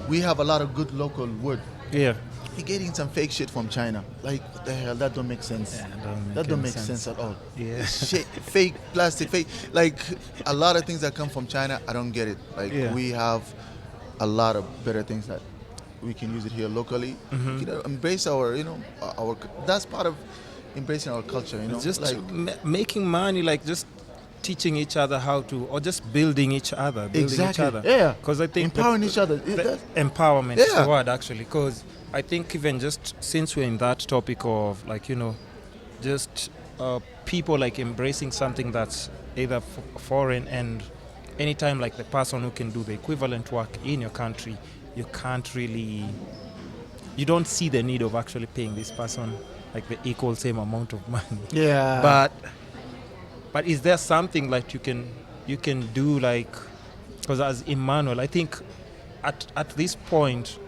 we have a lot of good local wood. Yeah. You're getting some fake shit from China. Like, what the hell? That don't make sense. That don't make sense at all. Yeah. Shit, fake plastic, fake. Like, a lot of things that come from China, I don't get it. Like, we have a lot of better things that we can use it here locally. Embrace our that's part of embracing our culture. Just like making money, like just teaching each other how to, or just building each other. Exactly. Yeah. Because I think empowering each other. Empowerment is the word, actually. Because I think even just since we're in that topic of like just people like embracing something that's either foreign, and anytime like the person who can do the equivalent work in your country, you don't see the need of actually paying this person like the equal same amount of money. Yeah. But is there something like you can do, like, because as Emmanuel, I think at this point,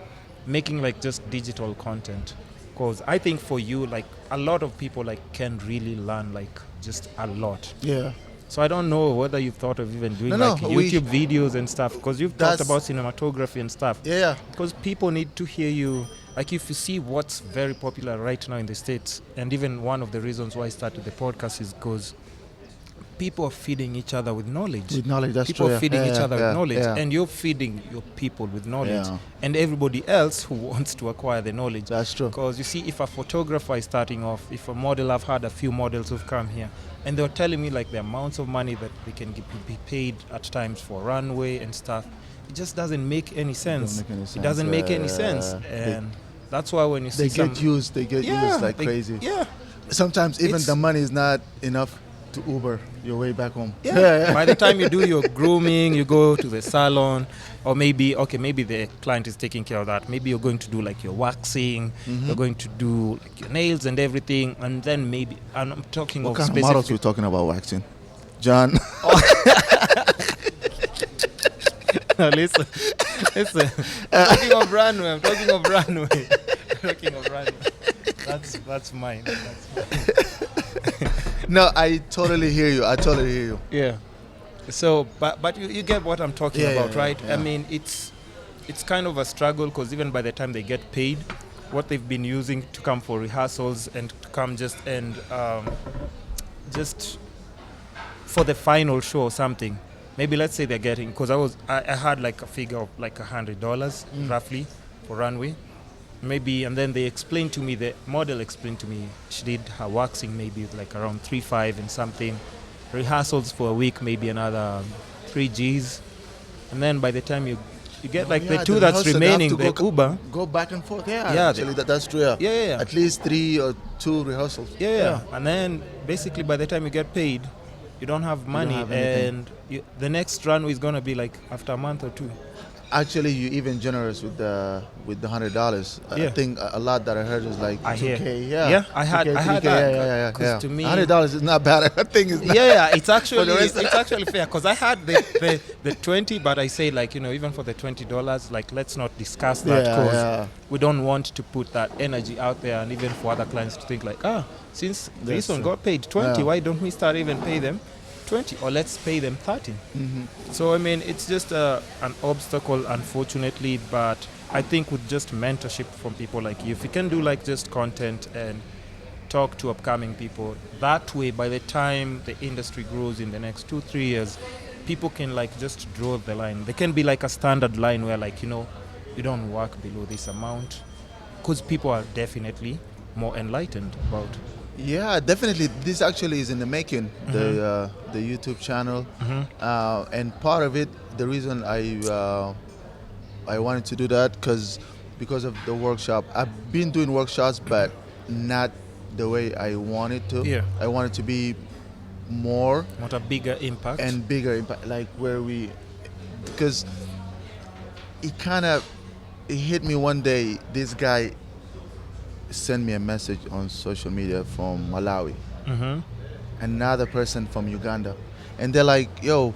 making like just digital content, because I think for you, like a lot of people like can really learn like just a lot. Yeah. So I don't know whether you've thought of even doing YouTube videos and stuff, because you've talked about cinematography and stuff. Yeah. Because people need to hear you. Like if you see what's very popular right now in the States, and even one of the reasons why I started the podcast is because people are feeding each other with knowledge. That's people true. are feeding each other with knowledge, and you're feeding your people with knowledge, and everybody else who wants to acquire the knowledge. That's true. Because you see, if a photographer is starting off, if a model, I've had a few models who've come here, and they were telling me like the amounts of money that they can be paid at times for runway and stuff. It just doesn't make any sense. It doesn't make any sense, and that's why when you see they get used like crazy. Yeah. Sometimes even the money is not enough to Uber your way back home. Yeah. By the time you do your grooming, you go to the salon, or maybe the client is taking care of that. Maybe you're going to do like your waxing, you're going to do like your nails and everything, and then maybe, and I'm talking what of kind specific. of models we're talking about waxing, John? No, listen. I'm talking of runway. That's mine. No, I totally hear you. Yeah. So, but you get what I'm talking about, right? Yeah. I mean, it's kind of a struggle, because even by the time they get paid, what they've been using to come for rehearsals and to come just for the final show or something. Maybe let's say they're getting, because I had like a figure of like $100 roughly for runway. Maybe, and then the model explained to me she did her waxing maybe like around 3-5 and something, rehearsals for a week maybe another 3 G's, and then by the time you get like the two that's remaining, the Uber, go back and forth. Actually that's true. Yeah. At least 3 or 2 rehearsals. Yeah. And then basically by the time you get paid, you don't have money, and the next runway is gonna be like after a month or 2. Actually, you even generous with the $100. I Yeah. think a lot that I heard is like I hear. 2K. Yeah, Yeah, I had 3K, that. Yeah. Because to me, $100 is not bad. I think it's not. yeah, it's For actually the rest- it's actually fair because I had the 20, but I say like even for the $20, like let's not discuss that because Yeah. we don't want to put that energy out there, and even for other clients to think like, since this That's one true. got paid 20, Yeah. why don't we start even pay them 20 or let's pay them 30? So I mean, it's just an obstacle, unfortunately, but I think with just mentorship from people like you, if you can do like just content and talk to upcoming people, that way by the time the industry grows in the next 2-3 years, people can like just draw the line. There can be like a standard line where like you don't work below this amount, because people are definitely more enlightened about. Yeah, definitely. This actually is in the making. The YouTube channel, and part of it, the reason I wanted to do that because of the workshop. I've been doing workshops, but not the way I wanted to. Yeah. I wanted to be more What a bigger impact. and bigger impact, like where because it hit me one day. This guy sent me a message on social media from Malawi, another person from Uganda, and they're like, "Yo,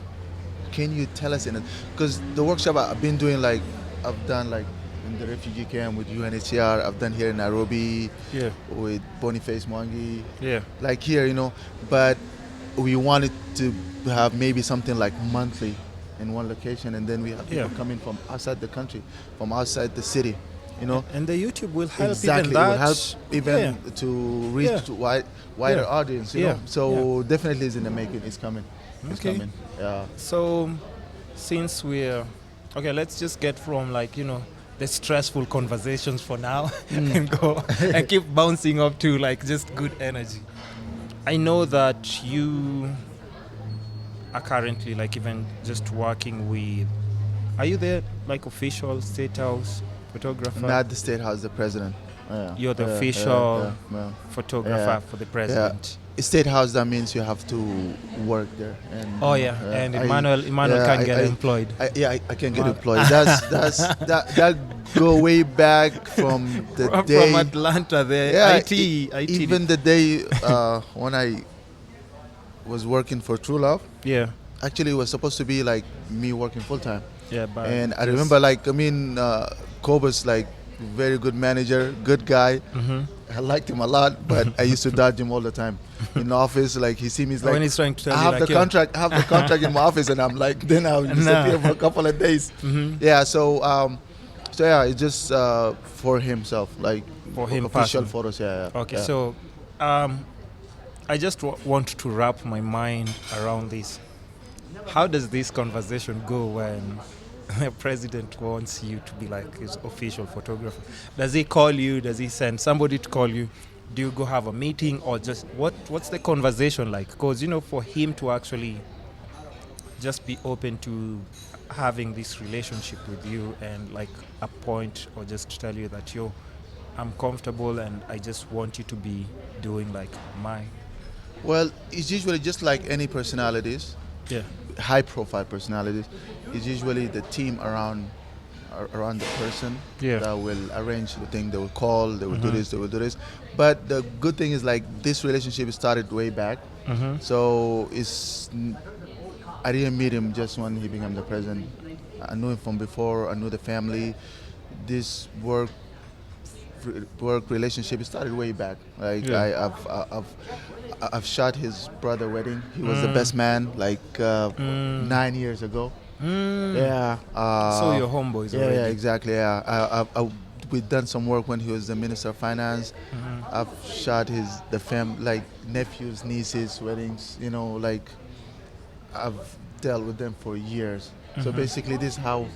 can you tell us because the workshop I've been doing, like I've done like in the refugee camp with UNHCR, I've done here in Nairobi Yeah. with Boniface Mwangi, Yeah. like here, but we wanted to have maybe something like monthly in one location, and then we have people Yeah. coming from outside the country, from outside the city, And the YouTube will help exactly. even that. It will help even Yeah. to reach Yeah. to wider Yeah. audience, Yeah. So definitely it's in the making. It's coming. It's Okay. coming. Yeah. So, since we're okay, let's just get from like the stressful conversations for now and go and keep bouncing up to like just good energy. I know that you are currently like even just working with. Are you the like official State House photographer? Not the State House, the president. Yeah. You're the Yeah, official yeah. photographer Yeah. for the president. State House, that means you have to work there. And, Oh yeah, and Emmanuel can't get employed. I can get employed. That go way back from the day. From Atlanta, the Yeah, IT. Even the day when I was working for True Love, Yeah, actually it was supposed to be like me working full time. yeah, but And I remember Koba's like very good manager, good guy. I liked him a lot, but I used to dodge him all the time in the office. Like he see me, he's like, when he's trying to tell I you have like, the contract. I have the contract in my office, and I'm like, then I'll disappear for a couple of days. Yeah. So yeah, it's just for himself, like For him official personally. photos. Yeah. Okay, yeah. so I just want to wrap my mind around this. How does this conversation go when the president wants you to be like his official photographer? Does he call you? Does he send somebody to call you? Do you go have a meeting, or just what's the conversation like? Because for him to actually just be open to having this relationship with you and like a point, or just to tell you that I'm comfortable and I just want you to be doing like my. Well, it's usually just like any personalities, Yeah. high-profile personalities. It's usually the team around the person Yeah. that will arrange the thing. They will call. They will do this. They will do this. But the good thing is like this relationship started way back. So I didn't meet him just when he became the president. I knew him from before. I knew the family. This work relationship started way back. Like Yeah. I've shot his brother wedding. He was the best man like 9 years ago. Yeah. So your homeboys Yeah, already. yeah, exactly. Yeah. We've done some work when he was the Minister of Finance. I've shot like nephews, nieces, weddings. Like I've dealt with them for years. So basically, this is how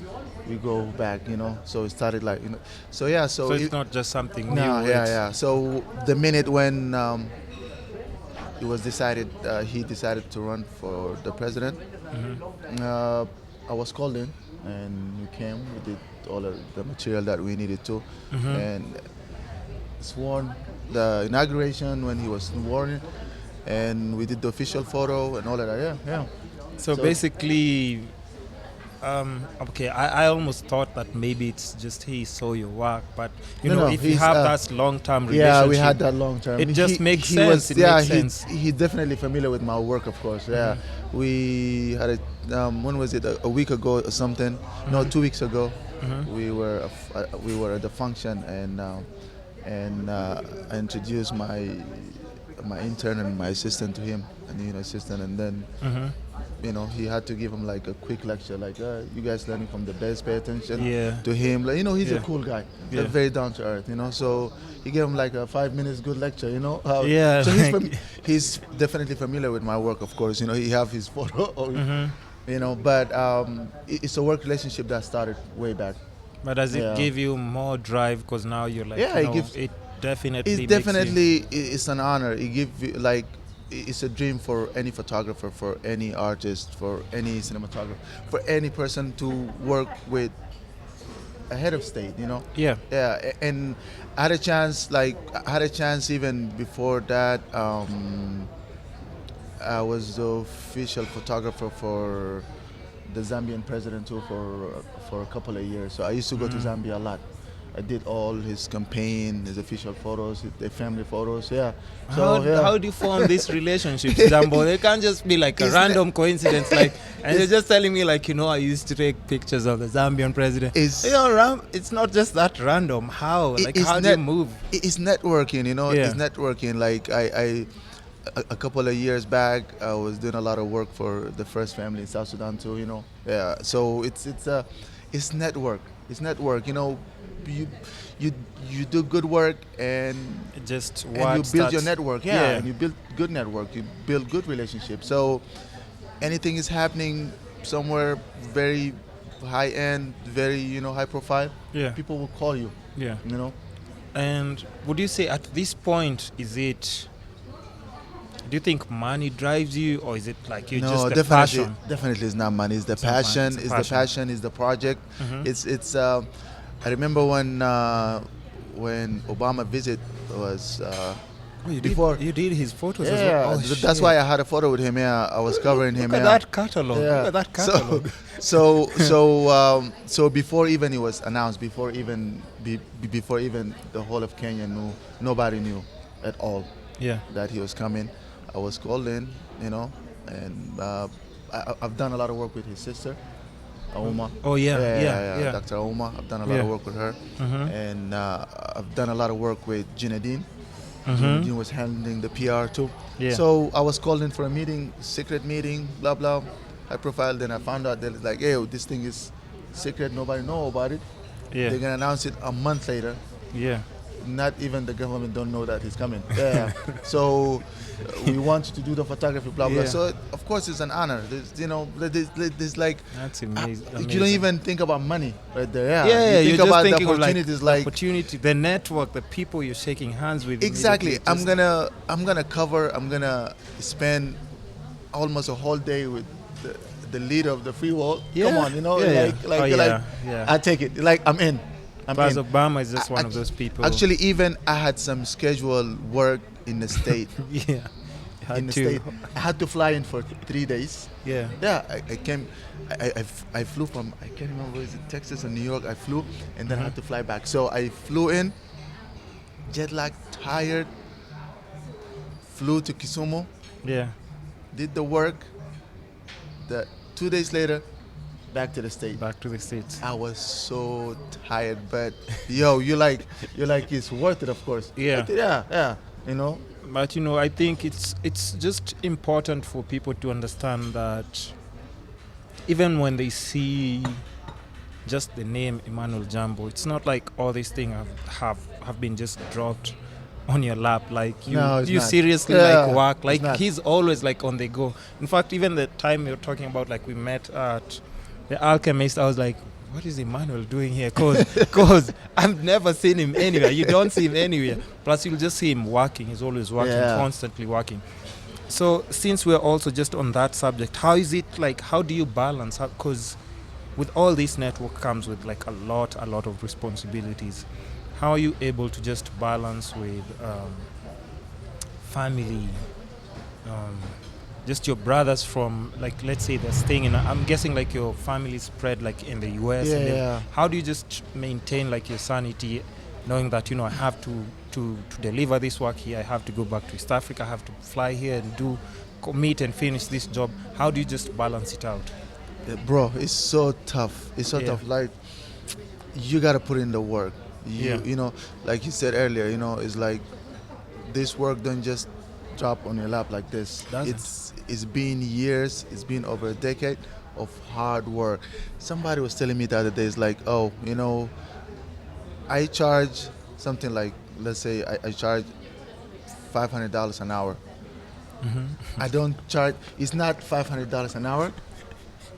we go back. So it started like So yeah. So it's not just something new. No, it's- yeah. So the minute when it was decided, he decided to run for the president. I was called in, and we came. We did all of the material that we needed to, and sworn the inauguration when he was sworn, and we did the official photo and all of that. Yeah. So basically, Okay, I almost thought that maybe it's just he saw your work, but No, if you he's, have that long-term relationship, yeah, we had that long term. it just makes he sense. Was, it yeah, makes sense. he definitely familiar with my work, of course. Yeah, we had a when was it? A week ago or something? No, 2 weeks ago. We were at the function, and I introduced my intern and my assistant to him, and assistant, and then he had to give him like a quick lecture, like you guys learning from the best, pay attention Yeah. to him. Like, he's Yeah. a cool guy, Yeah. very down to earth, so he gave him like a 5 minutes good lecture, Yeah, So like- he's definitely familiar with my work, of course. He have his photo, but it's a work relationship that started way back. But does it Yeah. give you more drive because now you're like, Yeah, it gives- it definitely It's makes you- definitely it's an honor. It give you, like, it's a dream for any photographer, for any artist, for any cinematographer, for any person to work with a head of state. Yeah. Yeah, and I had a chance even before that. I was the official photographer for the Zambian president too for a couple of years. So I used to go to Zambia a lot. I did all his campaign, his official photos, the family photos. Yeah. So How do you form these relationships, Jambo? They can't just be like a It's random coincidence, and you're just telling me I used to take pictures of the Zambian president. It's not just that random. How? How do you move? It's networking, Yeah. It's networking. Like a couple of years back, I was doing a lot of work for the first family in South Sudan too, Yeah. So it's network. It's network. You do good work and you build your network. Yeah. And you build good network. You build good relationships. So anything is happening somewhere very high end, very high profile. Yeah. People will call you. Yeah. You know. And would you say at this point do you think money drives you, or is it like you just the passion? Definitely, it's not money. It's the It's not money, passion. it's the It's the passion. passion. It's the project. It's. I remember when Obama visit was You before. you did his photos as Yeah, well. that's why I had a photo with him. Yeah, I was covering him. Look at Yeah. that catalog. Yeah. Look at that catalog. So before even it was announced, before even the whole of Kenya knew, nobody knew at all Yeah. that he was coming. I was called in, and I've done a lot of work with his sister, Auma. Oh yeah. Dr. Auma. I've done a lot of work with her, and I've done a lot of work with Jinadine. Jinadine was handling the PR too. Yeah. So I was called in for a meeting, secret meeting, blah blah. I profiled, then I found out that it's like, hey, this thing is secret. Nobody know about it. Yeah. They're gonna announce it a month later. Yeah. Not even the government don't know that he's coming. Yeah. So we want you to do the photography, blah blah. Yeah. So of course it's an honor. There's like That's amazing. you don't even think about money right there. Yeah. Yeah, you you're think just about the thinking of opportunities, the opportunity, the network, the people you're shaking hands with. exactly. immediately. I'm gonna spend almost a whole day with the leader of the free world. Yeah. Come on, Yeah. I take it. Like I'm in. Plus, Obama is just one of those people. Actually, even I had some scheduled work in the state. yeah. In the state, I had to fly in for 3 days. Yeah. Yeah, I came. I flew from, I can't remember, is it Texas or New York? I flew and then I had to fly back. So I flew in, jet lag, tired. Flew to Kisumu, Yeah. did the work. 2 days later, back to the state. Back to the States. I was so tired, but you're like it's worth it, of course. Yeah. Yeah. But I think it's just important for people to understand that even when they see just the name Emmanuel Jambo, it's not like all these things have been just dropped on your lap. Like No, it's you not. seriously Yeah, work. it's Like not. he's always like on the go. In fact, even the time you're talking about, like we met at the Alchemist, I was like, what is Emmanuel doing here? Cause I've never seen him anywhere. You don't see him anywhere. Plus, you'll just see him working. He's always working, Yeah. constantly working. So, since we're also just on that subject, how is it like? How do you balance? Because with all this network comes with like a lot of responsibilities. How are you able to just balance with family, just your brothers from, like, let's say they're staying in, I'm guessing like your family spread like in the US. Yeah, And then yeah. how do you just maintain like your sanity, knowing that, I have to deliver this work here, I have to go back to East Africa, I have to fly here and commit and finish this job? How do you just balance it out? Bro, it's so tough. It's so Yeah. tough. Like, you gotta put in the work. Like you said earlier, it's like this work don't just drop on your lap like this. It's been years. It's been over a decade of hard work. Somebody was telling me the other day, it's like, oh, I charge something like, let's say I charge $500 an hour. I don't charge. It's not $500 an hour.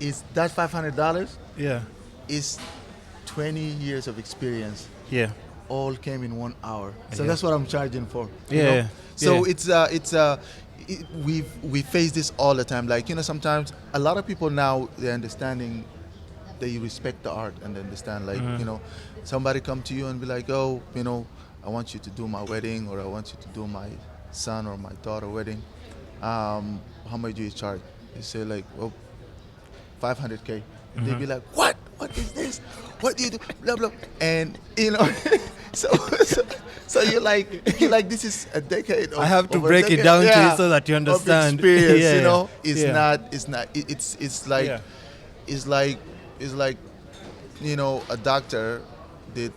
Is that $500? Yeah. Is 20 years of experience. Yeah. All came in 1 hour. So Yeah. that's what I'm charging for. Yeah. So Yeah. we face this all the time. Like, sometimes a lot of people now, they're understanding, they respect the art and they understand, like, somebody come to you and be like, oh, I want you to do my wedding, or I want you to do my son or my daughter wedding. How much do you charge? You say like, well, 500K. And they be like, what? What is this? What do you do? Blah, blah. And, so you're like, this is a decade of, I have to of a break it decade, down to yeah, you so that you of understand. experience, Yeah, It's yeah. not, it's like, Yeah. it's like, a doctor did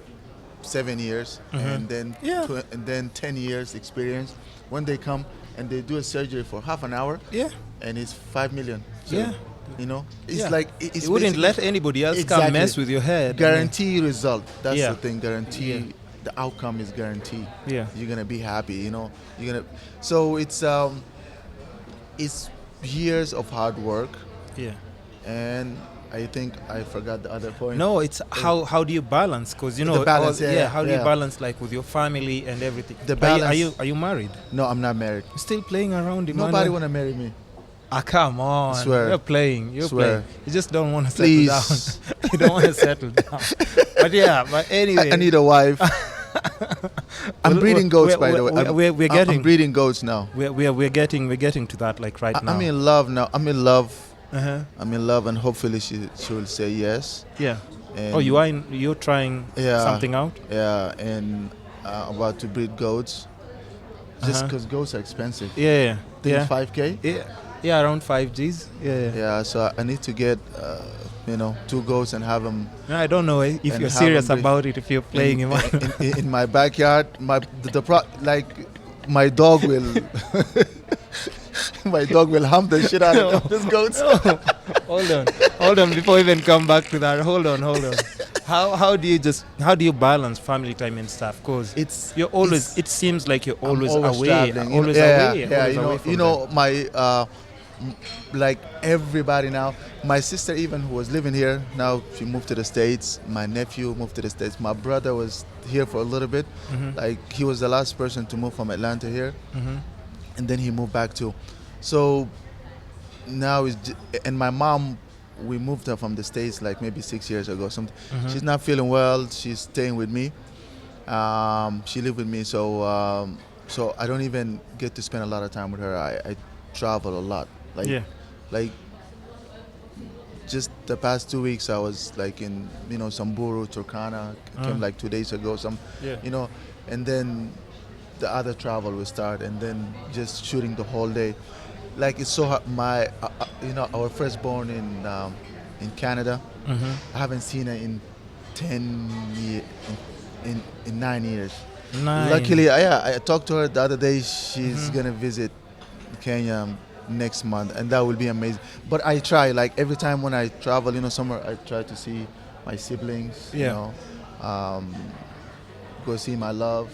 7 years and then Yeah. and then 10 years experience. When they come and they do a surgery for half an hour, Yeah. and it's 5 million. So, Yeah. it's Yeah. like it's You wouldn't basically let anybody else come Exactly. mess with your head. guarantee result. That's Yeah. the thing. Guarantee. Yeah. The outcome is guaranteed. Yeah. You're gonna be happy. You're gonna. So it's years of hard work, Yeah. and I think I forgot the other point. No, it's how do you balance? Because The balance, yeah, how do you yeah. balance like with your family and everything? The Are you- balance- Are you married? No, I'm not married. You're still playing around, Emmanuel? Nobody wanna marry me. Ah, come on. Swear. You're playing. You're Swear. playing. You just don't want to settle Please. down. You don't want to settle down. But yeah, but anyway. I need a wife. I'm breeding goats, by the way. We're I'm getting breeding goats now. we're getting to that like right now. I'm in love now. I'm in love. Uh-huh. I'm in love, and hopefully she will say yes. Yeah. And Oh, you're trying Yeah. something out? Yeah, and about to breed goats. Just Uh-huh. because goats are expensive. Yeah. I think Yeah. it's 5K. Yeah. Yeah, around 5 Gs. Yeah. Yeah, so I need to get 2 goats and have them No, I don't know if And you're have serious them about it. If you're playing in my backyard. My dog will my dog will hump the shit out of these goats. Hold on. Before we even come back to that, hold on. How do you balance family time and stuff? Because you're always. It seems like you're always away. traveling, Always yeah, away. Yeah, always away from them. my like everybody now. My sister, even who was living here, now she moved to the States. My nephew moved to the States. My brother was here for a little bit. Mhm. Like, he was the last person to move from Atlanta here, Mhm. and then he moved back too. So now and my mom, we moved her from the States like maybe 6 years ago. Something. Mhm. She's not feeling well. She's staying with me. She lived with me, so I don't even get to spend a lot of time with her. I travel a lot. Like just the past 2 weeks, I was like in Samburu, Turkana. Came like 2 days ago. Yeah. And then the other travel will start, and then just shooting the whole day. Like, it's so hard. Our firstborn in Canada. Mhm. I haven't seen her in 9 years. Nice. Luckily, I talked to her the other day. She's gonna visit Kenya next month, and that will be amazing. But I try, like, every time when I travel, somewhere, I try to see my siblings. Yeah. Go see my love.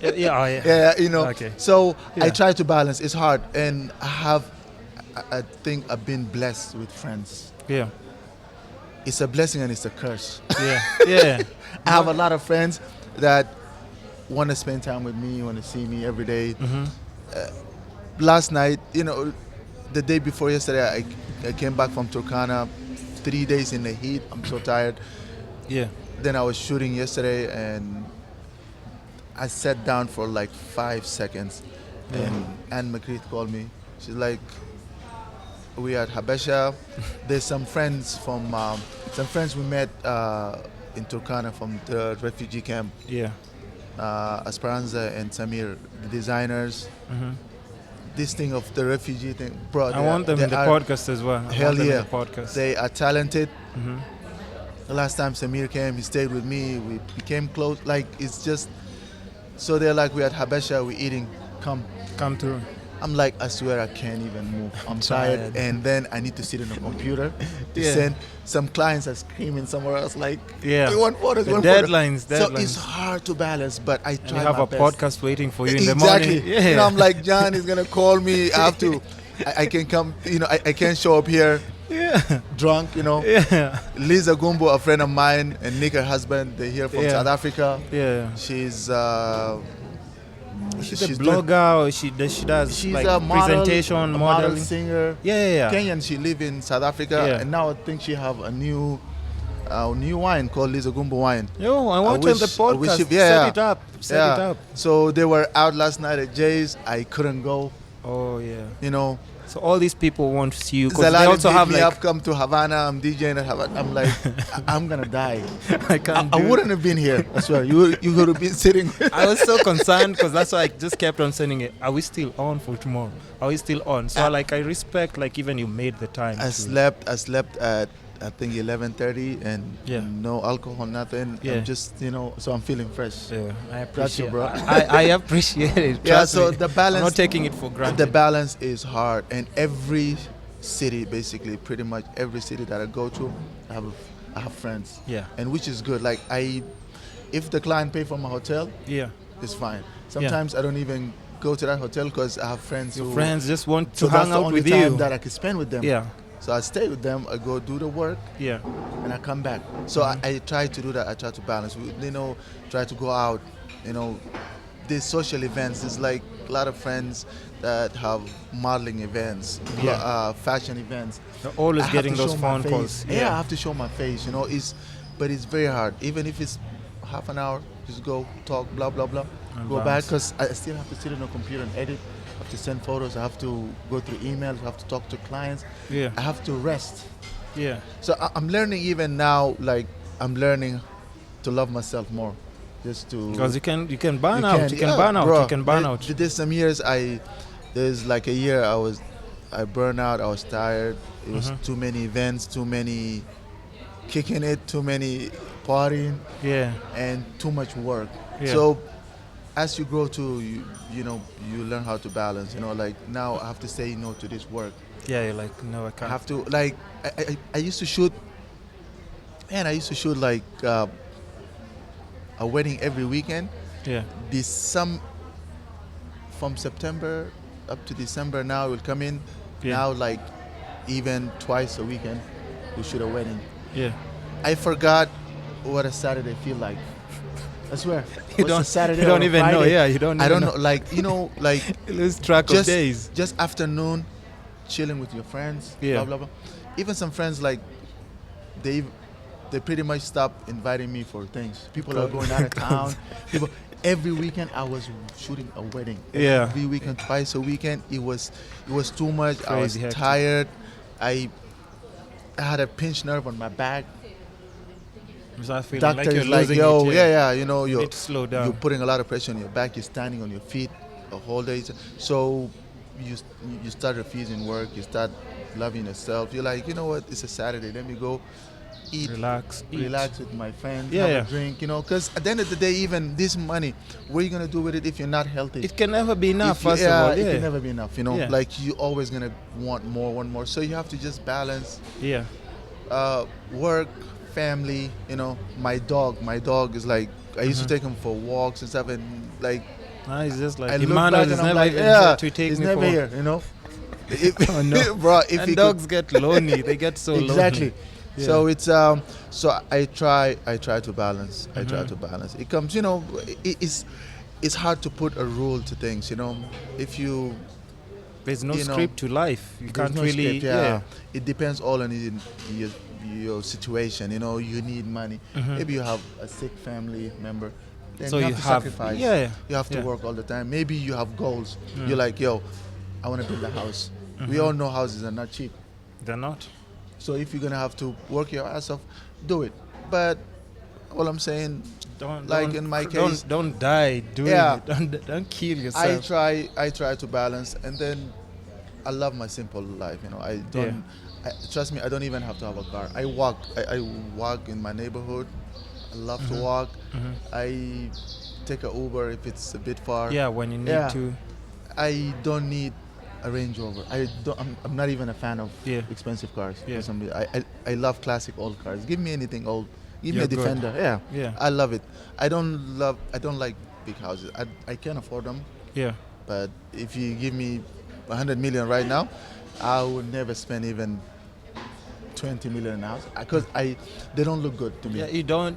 Yeah. Yeah. Okay. So Yeah. I try to balance. It's hard, and I think I've been blessed with friends. Yeah. It's a blessing and it's a curse. Yeah. I have a lot of friends that want to spend time with me, want to see me every day. Mhm. Last night, the day before yesterday, I came back from Turkana, 3 days in the heat. I'm so tired. Yeah. Then I was shooting yesterday, and I sat down for like 5 seconds, and Anne McCreath called me. She's like, we at Habesha. There's some friends we met in Turkana from the refugee camp. Yeah. Esperanza and Samir, the designers. Mm-hmm. This thing of the refugee thing, bro. I want them in the podcast as well. Hell yeah. The podcast. They are talented. Mm-hmm. The last time Samir came, he stayed with me. We became close. Like, it's just, so they're like, we're at Habesha, we're eating, come through. I'm like, I swear I can't even move. I'm tired. And then I need to sit on the computer to Yeah. send. Some clients are screaming somewhere else, like, Yeah. we want photos, The we want deadlines. photos. So it's hard to balance, but I And try you have my a best. podcast waiting for you in the Exactly. morning. Yeah. You know, I'm like, John is going to call me. I have to, I can come, I can't show up here Yeah. drunk, Yeah. Lisa Gumbo, a friend of mine, and Nick, her husband, they're here from Yeah. South Africa. Yeah. She's She's a blogger, or she does she's like a model, presentation, a model, modeling. singer. Yeah. Kenyan. She live in South Africa, Yeah. and now I think she have a new wine called Lisa Gumbo wine. Yo, I want you on the I wish podcast. if- yeah. Set it up. Set it up. So they were out last night at Jay's. I couldn't go. Oh yeah. So all these people want to see you because they Zalali also hit have me like up, come to Havana. I'm DJing at Havana. I'm like, I'm gonna die. I can't. I do wouldn't have been here. I swear. You would have been sitting. I was so concerned because that's why I just kept on sending it. Are we still on for tomorrow? Are we still on? So I respect like even you made the time. I slept at I think 11:30 and Yeah. no alcohol, nothing. Yeah. I'm just so I'm feeling fresh. Yeah, I Got you, appreciate, bro. I appreciate it. Yeah, Trust so me. the balance. I'm not taking it for granted. The balance is hard, and every city, basically, pretty much every city that I go to, I have friends. Yeah. And which is good. Like if the client pay for my hotel, Yeah. it's fine. Sometimes I don't even go to that hotel because I have friends. Your who, friends just want to so hang that's the out only with time you. that I can spend with them. Yeah. So I stay with them. I go do the work. Yeah. And I come back. So I try to do that. I try to balance. Try to go out. These social events. There's like a lot of friends that have modeling events, fashion events. They're always I have getting to those show my phone face. calls. Yeah, I have to show my face. But it's very hard. Even if it's half an hour, just go talk, blah blah blah. And Go bounce. back because I still have to sit on a computer and edit. I have to send photos. I have to go through emails. I have to talk to clients. Yeah. I have to rest. Yeah. So I'm learning even now, like I'm learning to love myself more. Just to Because you can burn out. You can burn out. bro. You can burn out. There's some years there's like a year I burned out. I was tired. It was too many events, too many kicking it, too many partying, Yeah. and too much work. Yeah. So as you grow too, you learn how to balance. Like now I have to say no to this work. Yeah. You're like, no, I I can't. have to like I used to shoot. Man, I used to shoot like a wedding every weekend. Yeah. From September up to December now will come in. Yeah. Now like even twice a weekend we shoot a wedding. Yeah. I forgot what a Saturday feel like. I swear. You What's don't. a Saturday You don't or a even know. Friday? Yeah. You don't. I even don't know. Like You lose track of days. just afternoon, chilling with your friends. Yeah. Blah blah blah. Even some friends like they pretty much stopped inviting me for things. People are going out of town. Every weekend I was shooting a wedding. Yeah. Every weekend, twice a weekend. It was too much. I was Crazy hectic. tired. I had a pinched nerve on my back. You start feeling Doctor like you're is like, losing yo, it, yeah, You you're need to slow down. you're putting a lot of pressure on your back. You're standing on your feet the whole day. So you start refusing work. You start loving yourself. You're like, you know what? It's a Saturday. Let me go eat, Relax. Eat. relax with my friends, Yeah, have yeah. a drink. Because at the end of the day, even this money, what are you gonna do with it if you're not healthy? It can never be enough. If you- First of all. it Yeah. can never be enough. Yeah. Like you always gonna want more. So you have to just balance Yeah. work, family. My dog is like I used to take him for walks and stuff, and like It's just like I look Emmanuel back is and I'm never like, even yeah, here to take he's me never for. here. Oh, no. Bro, if And he dogs get lonely. They get so exactly. lonely. Yeah. So it's so I try to balance. I try to balance. It comes, it's hard to put a rule to things. If you There's no you know, script to life. You there's can't no really. script, yeah. It depends all on your situation. You need money. Maybe you have a sick family member. Then So you you have to have- sacrifice. yeah, You have to yeah. work all the time. Maybe you have goals. You're like, yo, I want to build a house. We all know houses are not cheap. They're not. So if you're gonna have to work your ass off, do it. But all I'm saying, in my case, don't die doing it. Don't kill yourself. I try to balance, and then I love my simple life. I don't. Trust me, I don't even have to have a car. I walk. I walk in my neighborhood. I love to walk. I take a Uber if it's a bit far. Yeah, when you need to. I don't need a Range Rover. I'm not even a fan of expensive cars. Yeah. I love classic old cars. Give me anything old. Give me a You're good. Defender. Yeah. I love it. I don't like big houses. I can't afford them. Yeah. But if you give me 100 million right now, I would never spend even 20 million in a house because they don't look good to me. Yeah, you don't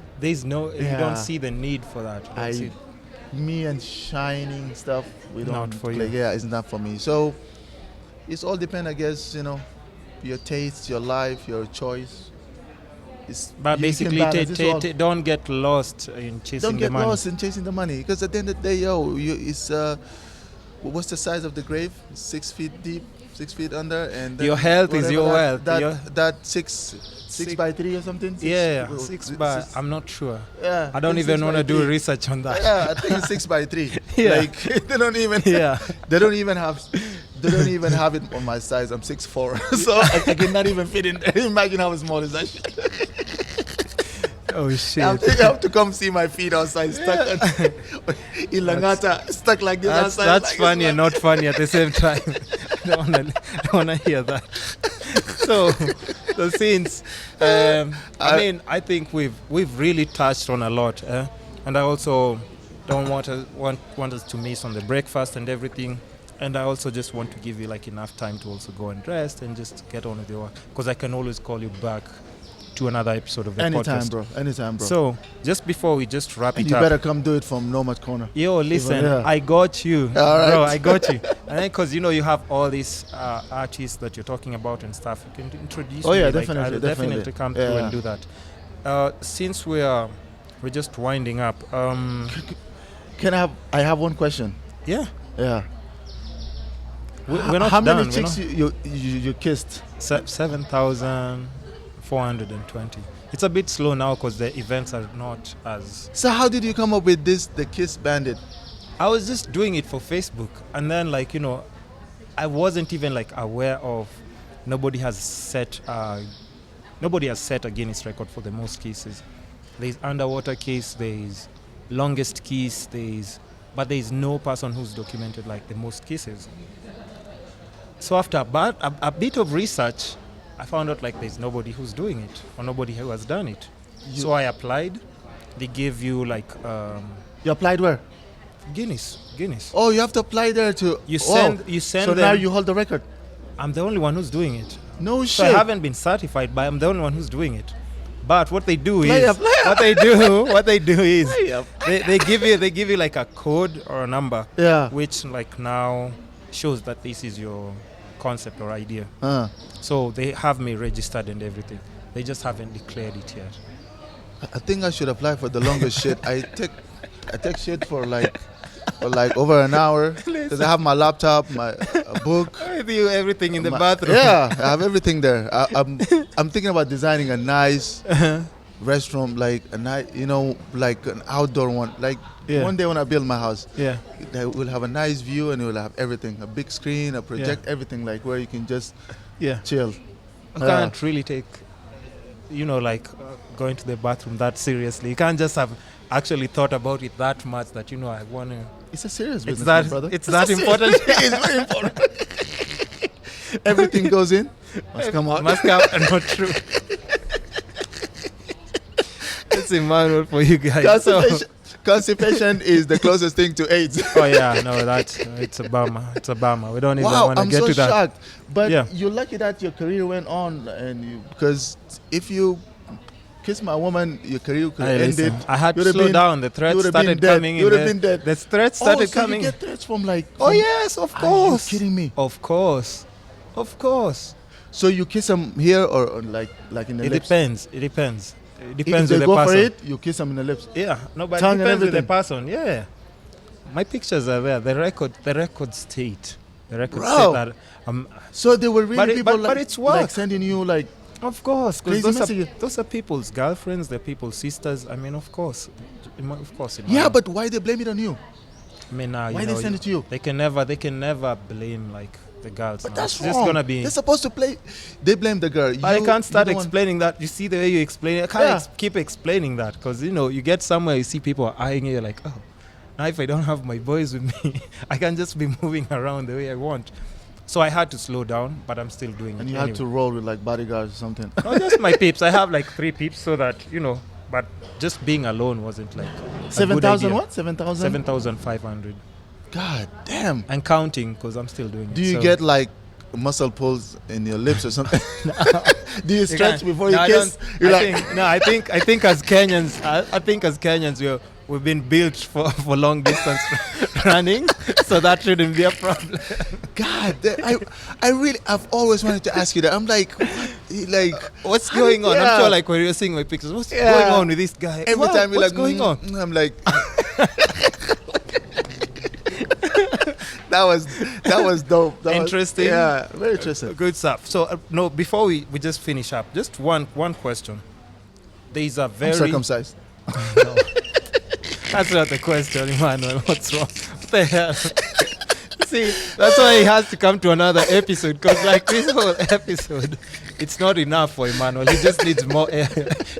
see the need for that. Me and shining stuff, we don't Not for play. you. Yeah, it's not for me. So it's all depend, I guess, your taste, your life, your choice. But you basically, can balance. It's all- don't get lost in chasing don't the get money. lost in chasing the money because at the end of the day, it's what's the size of the grave? 6 feet deep, 6 feet under, and then Your health is your wealth. That six by 3 or something. Yeah, 6 by. I'm not sure. Yeah, I don't think even 6 want by to do 3. research on that. Yeah, I think it's 6 by 3. Yeah. Like they don't even. Yeah. They don't even have it on my size. I'm 6'4", so I cannot even fit in. Imagine how small is that shit. Oh shit. You have to come see my feet outside, stuck in Langata, stuck like this outside. That's like funny and not funny at the same time. I don't want to hear that. So since I think we've really touched on a lot, and I also don't want us to miss on the breakfast and everything. And I also just want to give you enough time to also go and rest and just get on with your work, because I can always call you back to another episode of the podcast. Anytime, bro. So just before we just wrap and it you up, better come do it from Nomad Corner. Yo, listen, Yeah. I got you. All right. Bro, I got you. And then because you have all these artists that you're talking about and stuff, you can introduce me. Yeah, I'll definitely. definitely come through and do that. Since we're just winding up, I have one question. yeah, we're not How done. many chicks you kissed? 7,420. It's a bit slow now because the events are not as... So how did you come up with this, the Kiss Bandit? I was just doing it for Facebook, and then I wasn't even aware of... Nobody has set a Guinness record for the most kisses. There's underwater kiss, there's longest kiss, but there's no person who's documented the most kisses. So after a bit of research, I found out there's nobody who's doing it or nobody who has done it. So I applied. They give you You applied where? Guinness. Oh, you have to apply there to... You send So them. now you hold the record? I'm the only one who's doing it. No So shit. I haven't been certified, but I'm the only one who's doing it. But what they do Player. what they do is they give you a code or a number, Yeah. which now shows that this is your concept or idea. So they have me registered and everything. They just haven't declared it yet. I think I should apply for the longest shit. I take shit for over an hour because I have my laptop, a book. With you, everything in the bathroom. Yeah, I have everything there. I'm thinking about designing a nice restroom, an outdoor one. One day when I build my house, it will have a nice view and it will have everything, a big screen, a project, everything where you can just chill. I can't really take, going to the bathroom that seriously. You can't just have actually thought about it that much that I want to. It's a serious business, that my brother. it's that important. It's very important. Everything goes in, must come out. Must come, not true. It's Emmanuel for you guys. Constipation is the closest thing to AIDS. Oh yeah, no, it's a bummer. It's a bummer. We don't even want to get to that. I'm so shocked. But Yeah. you're lucky that your career went on, because if you kiss my woman, your career could have ended. I had to You'd have slow been- down. The threats you would have been started dead. coming in. You would have been dead. The threats started so coming. You get threats from Oh yes, of course. Are you kidding me? Of course. So you kiss them here or like in the It lips? depends. It depends If with they the go person. for it, you kiss them in the lips. Yeah, no, but it Tongue and depends with the everything. person. Yeah, my pictures are there. The record state. The record Bro. said that. So there were really people but like, it's work. like sending you like Of course, because crazy messages. those are people's girlfriends, they're people's sisters. I mean, of course. Of course. Yeah, but why they blame it on you? I mean, Why they send it to you? They can never blame like the girls. But now. that's It's wrong. just gonna be. They're supposed to play. They blame the girl. But I can't start you don't want- explaining that. You see the way you explain it. I can't keep explaining that because you get somewhere, you see people eyeing you, you're like, oh, now if I don't have my boys with me, I can just be moving around the way I want. So I had to slow down, but I'm still doing it. And you anyway. had to roll with like bodyguards or something. No, just my peeps. I have like 3 peeps, so that But just being alone wasn't like a 7,000 good idea. what? 7,000? 7,500 God damn. and counting because I'm still doing it. Do you so. get like muscle pulls in your lips or something? Do you stretch can't- before No, you I kiss? don't- You're I like, think I think as Kenyans, we've been built for long distance running, so that shouldn't be a problem. God, I've always wanted to ask you that. I'm like, like, What's going on? Yeah. I'm sure like when you're seeing my pictures, what's Yeah. going on with this guy? every time you're what's like, going on? I'm like, that was dope. That was- Interesting. yeah, very interesting. Good stuff. So no, before we just finish up, just one question. There is a I'm very circumcised. No. That's not the question, Emmanuel. What's wrong? What the hell? See, that's why he has to come to another episode because, like this whole episode, it's not enough for Emmanuel. He just needs more air.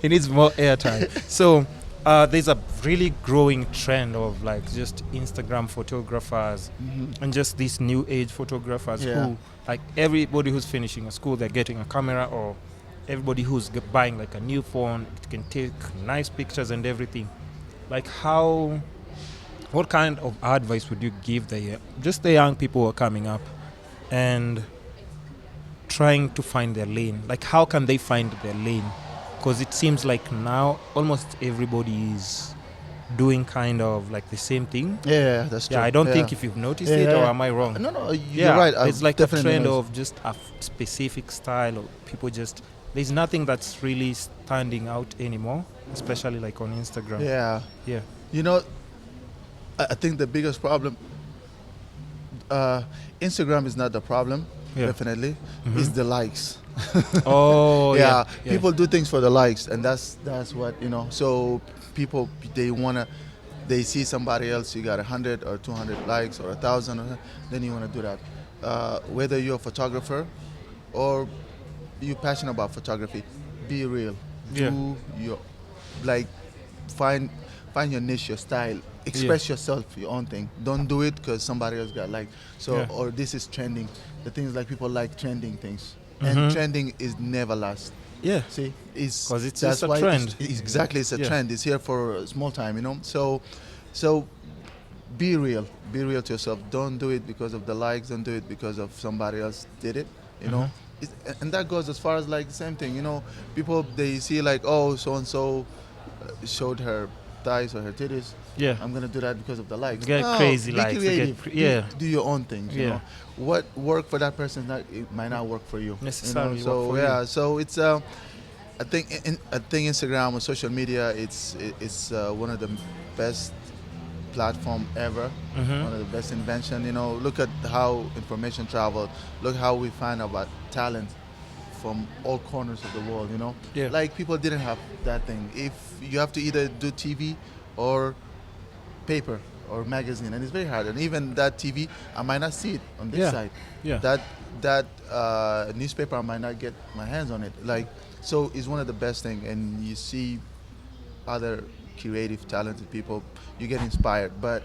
He needs more airtime. So there's a really growing trend of like just Instagram photographers and just these new age photographers Yeah. who, like everybody who's finishing a school, they're getting a camera, or everybody who's buying like a new phone, it can take nice pictures and everything. Like what kind of advice would you give the young people who are coming up and trying to find their lane? Like how can they find their lane? Because it seems like now almost everybody is doing kind of like the same thing. Yeah, that's true. Yeah, I don't think if you've noticed Yeah, it, or yeah. am I wrong? No, you're right. It's like a definitely trend noticed. of just a specific style, or people just, there's nothing that's really standing out anymore, especially like on Instagram. Yeah. Yeah. You know, I think the biggest problem, Instagram is not the problem, Yeah. definitely. Mhm. It's the likes. Oh, yeah. People do things for the likes, and that's what, so people, they see somebody else, you got 100 or 200 likes or 1,000, then you want to do that. Whether you're a photographer or you're passionate about photography, be real. Yeah. Do your, like, find your niche, your style. Express yourself, your own thing. Don't do it because somebody else got like. So, Yeah. or this is trending. The things like people like trending things. Mhm. And trending is never last. Yeah. See, 'Cause it's that's just a why trend. Exactly, it's a Yeah. trend. It's here for a small time, So be real. Be real to yourself. Don't do it because of the likes. Don't do it because of somebody else did it. Mhm. And that goes as far as like the same thing. People, they see like, oh, so and so showed her thighs or her titties. Yeah. I'm gonna do that because of the likes. Get No, crazy be likes, you get creative. yeah. Do your own things. You Yeah. know what worked for that person, it might not work for you. Necessarily So work for yeah. you. So it's I think Instagram or social media, it's one of the best platform ever. Mhm. One of the best invention. Look at how information travel. Look how we find about talent from all corners of the world. Yeah. Like people didn't have that thing. If you have to either do TV or paper or magazine, and it's very hard. And even that TV, I might not see it on this Yeah. side. Yeah. That newspaper, I might not get my hands on it. So it's one of the best thing. And you see other creative, talented people, you get inspired. But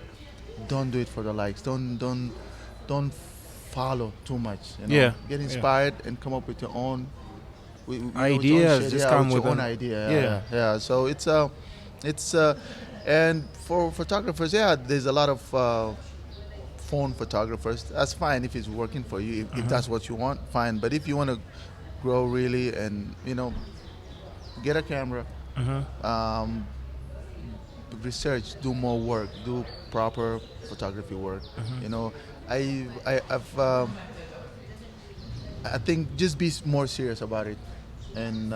don't do it for the likes. Don't follow too much. Yeah. Get Yeah. inspired and come up with your own Ideas, just come with with your own them. idea. Yeah. So it's and for photographers, there's a lot of phone photographers. That's fine if it's working for you. If that's what you want, fine. But if you want to grow really and get a camera, Mhm. research, do more work, do proper photography work. I think just be more serious about it, and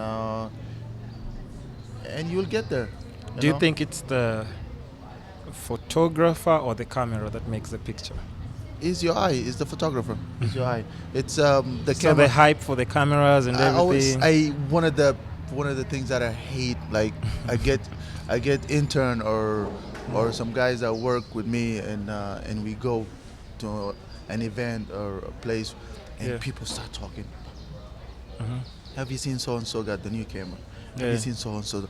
you'll get there. Do you know? think it's the photographer or the camera that makes the picture? is your eye, is the photographer, is your eye. It's the So camera. the hype for the cameras and everything. One of the things that I hate, like I get intern or some guys that work with me and we go to an event or a place and Yeah. people start talking. Mhm. Have you seen so and so got the new camera? Have Yeah. you seen so and so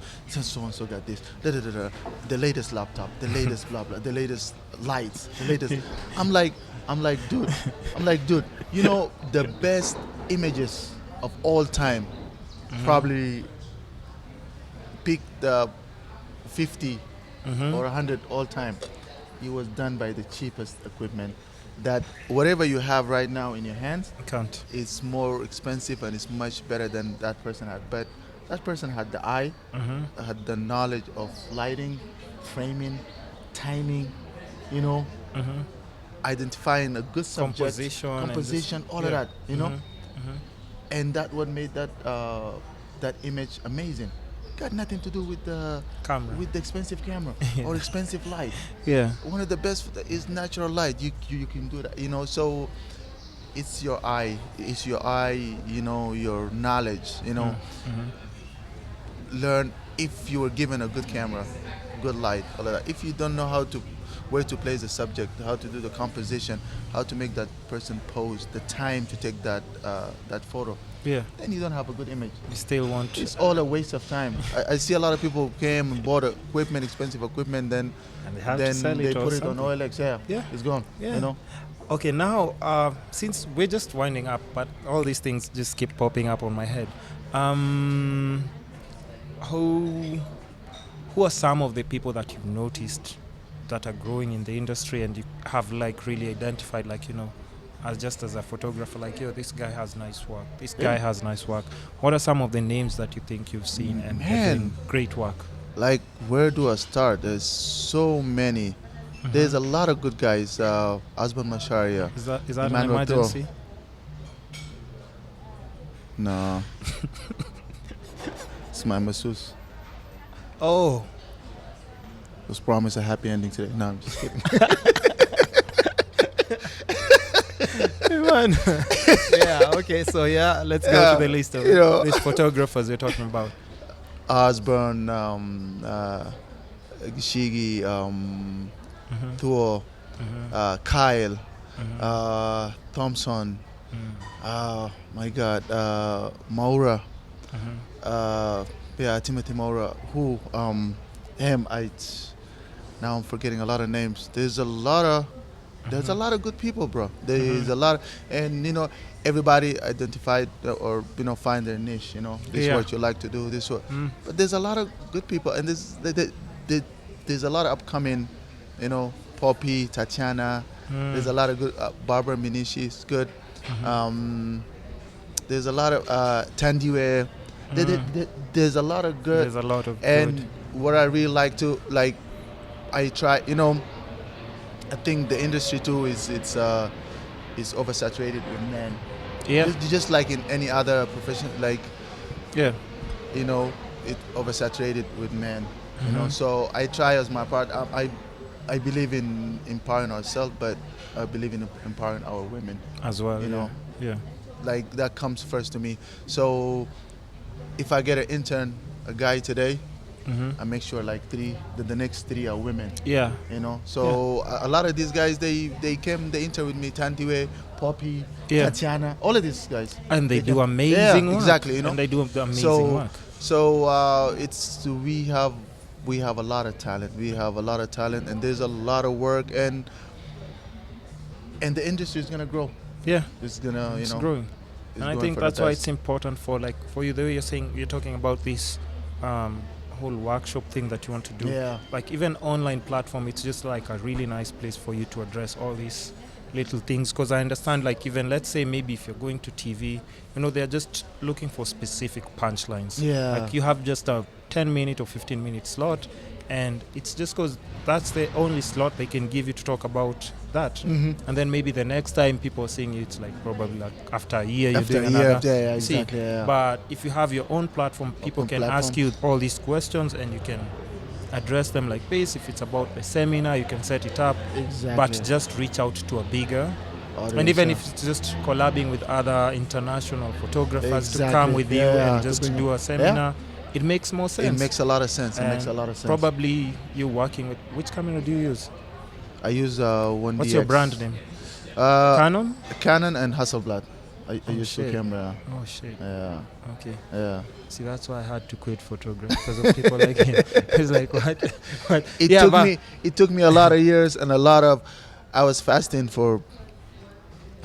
got this? Da, da, da, da. The latest laptop, the latest blah blah, the latest lights, the latest. I'm like, dude. You know, the best images of all time, probably pick the 50 or 100 all time. It was done by the cheapest equipment. That whatever you have right now in your hands, Can't. it's more expensive and it's much better than that person had. But that person had the eye, had the knowledge of lighting, framing, timing, you know, identifying a good subject, Composition and composition, just- all yeah. of that, you know. And that what made that that image amazing. Got nothing to do with the Camera. expensive camera or expensive light. Yeah. One of the best is natural light. You can do that, you know. So it's your eye, you know, your knowledge, you know. Learn if you were given a good camera, good light, all of that. If you don't know where to place the subject, how to do the composition, how to make that person pose, the time to take that photo, Yeah. then you don't have a good image. You still want to. It's all a waste of time. I see a lot of people came and bought equipment, expensive equipment, then And they have to then sell they it or put it on something. OLX. Yeah, Yeah. it's gone. Yeah. You know. Okay, now since we're just winding up, but all these things just keep popping up on my head. Who are some of the people that you've noticed that are growing in the industry and you have like really identified, like, you know, as a photographer, like, yo, this guy has nice work. This guy has nice work. What are some of the names that you think you've seen and are doing great work? Like, where do I start? There's so many. There's a lot of good guys. Asban Masharia. Is that an Emmanuel emergency? No. It's my masseuse. Oh, Was promised a happy ending today. No, I'm just kidding. man. Yeah. Okay. So yeah, let's go to the list of you know. these photographers we're talking about. Osborne, Gishigi, Thuo, Kyle, Thompson, my God, Maura, Timothy Maura, who, now I'm forgetting a lot of names. There's a lot of good people, bro. There's a lot, and you know, everybody identified or you know find their niche. You know, this is what you like to do. This what, but there's a lot of good people, and there's a lot of upcoming. You know, Poppy, Tatiana. There's a lot of good. Barbara Minishi is good. There's a lot of Tandiwe. There's a lot of good. There's a lot of and good. what I really like to like, I try. You know, I think the industry too is oversaturated with men. Yeah. Just like in any other profession, like Yeah. you know, it oversaturated with men. You know, so I try as my part. I believe in empowering ourselves, but I believe in empowering our women. As well. You know. Yeah. Like that comes first to me. So if I get an intern, a guy today, I make sure like the next three are women. Yeah. You know, so a lot of these guys they came the intern with me, Tantiwe, Poppy, Tatiana, all of these guys. And they do came. amazing work. Exactly. You know, And they do amazing work. So we have a lot of talent. We have a lot of talent, and there's a lot of work, and the industry is gonna grow. Yeah. It's gonna It's growing. it's And I going think for the that's why best. it's important for you, the way you're talking about this whole workshop thing that you want to do. Yeah. Like even online platform, it's just like a really nice place for you to address all these little things, because I understand, like, even let's say maybe if you're going to TV, you know, they're just looking for specific punchlines. Yeah. Like you have just a 10-minute or 15-minute slot, and it's just because that's the only slot they can give you to talk about that. And then maybe the next time people are seeing you, it's like probably like after a year you're doing another. yeah, See, exactly. Yeah. But if you have your own platform, people Open can platform. ask you all these questions, and you can address them like this. If it's about a seminar, you can set it up. Exactly. But just reach out to a bigger. Audience, And even yeah. if it's just collabing with other international photographers to Exactly. come with you Yeah, and to just bring do them. a seminar, it makes more sense. It makes a lot of sense. And probably you working with, which camera do you use? I use 1DX. What's your brand name? Canon? Canon? Canon and Hasselblad. I use two shit. camera. Oh shit. Yeah. Okay. Yeah. See, that's why I had to quit photography because of people like him. It's like what? It took me a lot of years and a lot of. I was fasting for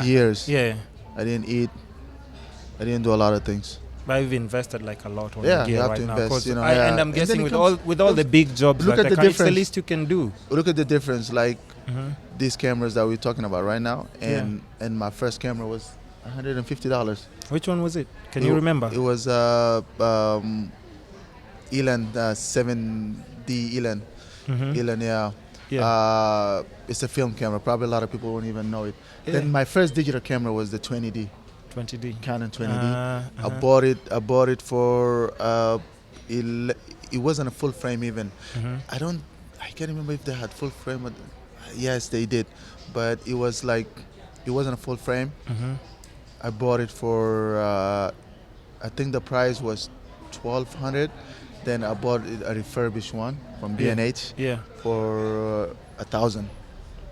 years. Yeah. I didn't eat. I didn't do a lot of things. But I've invested like a lot on Yeah, the gear you have right to now. invest, 'Cause you know, and I'm And guessing then with it all the big jobs, look like at the it's the difference. least you can do. Look at the difference. Like Mhm. these cameras that we're talking about right now, and my first camera was $150. Which one was it? Can you remember? It was Elan 7D Elan. Mhm. Elan, yeah. Yeah. It's a film camera. Probably a lot of people won't even know it. Yeah. Then my first digital camera was the 20D, 20D. Canon 20D. Uh-huh. I bought it for it wasn't a full frame even. Mhm. I can't remember if they had full frame. Yes, they did, but it wasn't a full frame. Mhm. I bought it for I think the price was $1,200. Then I bought a refurbished one from B&H Yeah. for $1,000.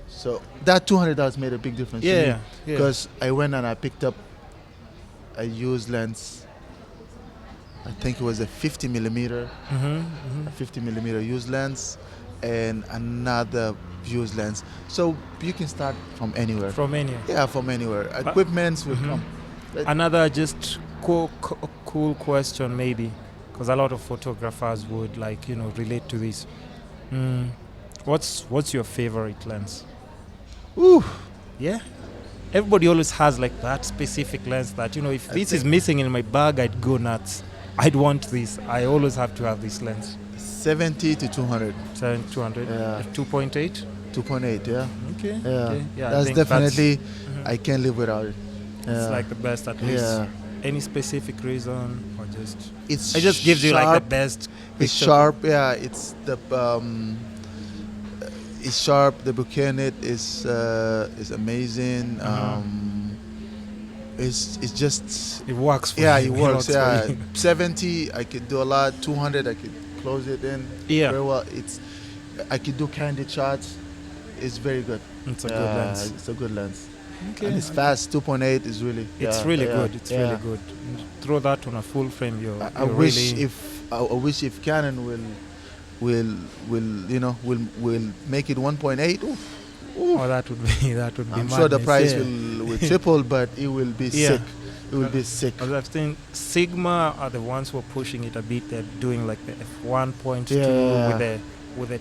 So that $200 made a big difference to me, Yeah. because I went and I picked up a used lens. I think it was a 50 millimeter, Mhm. a 50 millimeter used lens, and another used lens. So you can start from anywhere. From any. Yeah, from anywhere. Equipments will Mhm. come. Another just cool question maybe, because a lot of photographers would relate to this. What's your favorite lens? Ooh, Yeah. Everybody always has like that specific lens that if this is missing in my bag, I'd go nuts. I'd want this. I always have to have this lens. 70 to 200. 200. Yeah. 2.8. 2.8. Yeah. Okay. Yeah. Okay. Yeah. I That's think definitely. Mhm. I can't live without it. It's Yeah. like the best at least. Yeah. Any specific reason or just? It's It just gives you like the sharp. best. It's picture. sharp. Yeah. It's sharp. The bouquet in it is amazing. It's just. It works. For Yeah, you. it works. for Yeah, you. 70, I could do a lot. 200, I could close it in Yeah. very well. I could do candid shots. It's very good. It's a good lens. It's a good lens. Okay. And it's fast. 2.8 is really. It's really good. It's yeah. really good. And throw that on a full frame. I wish if Canon will make it 1.8. Oh, that would be I'm sure the madness, price yeah. will triple, but it will be Yeah. sick. It will be sick. As I've seen, Sigma are the ones who are pushing it a bit. They're doing like the f1.2 Yeah. with the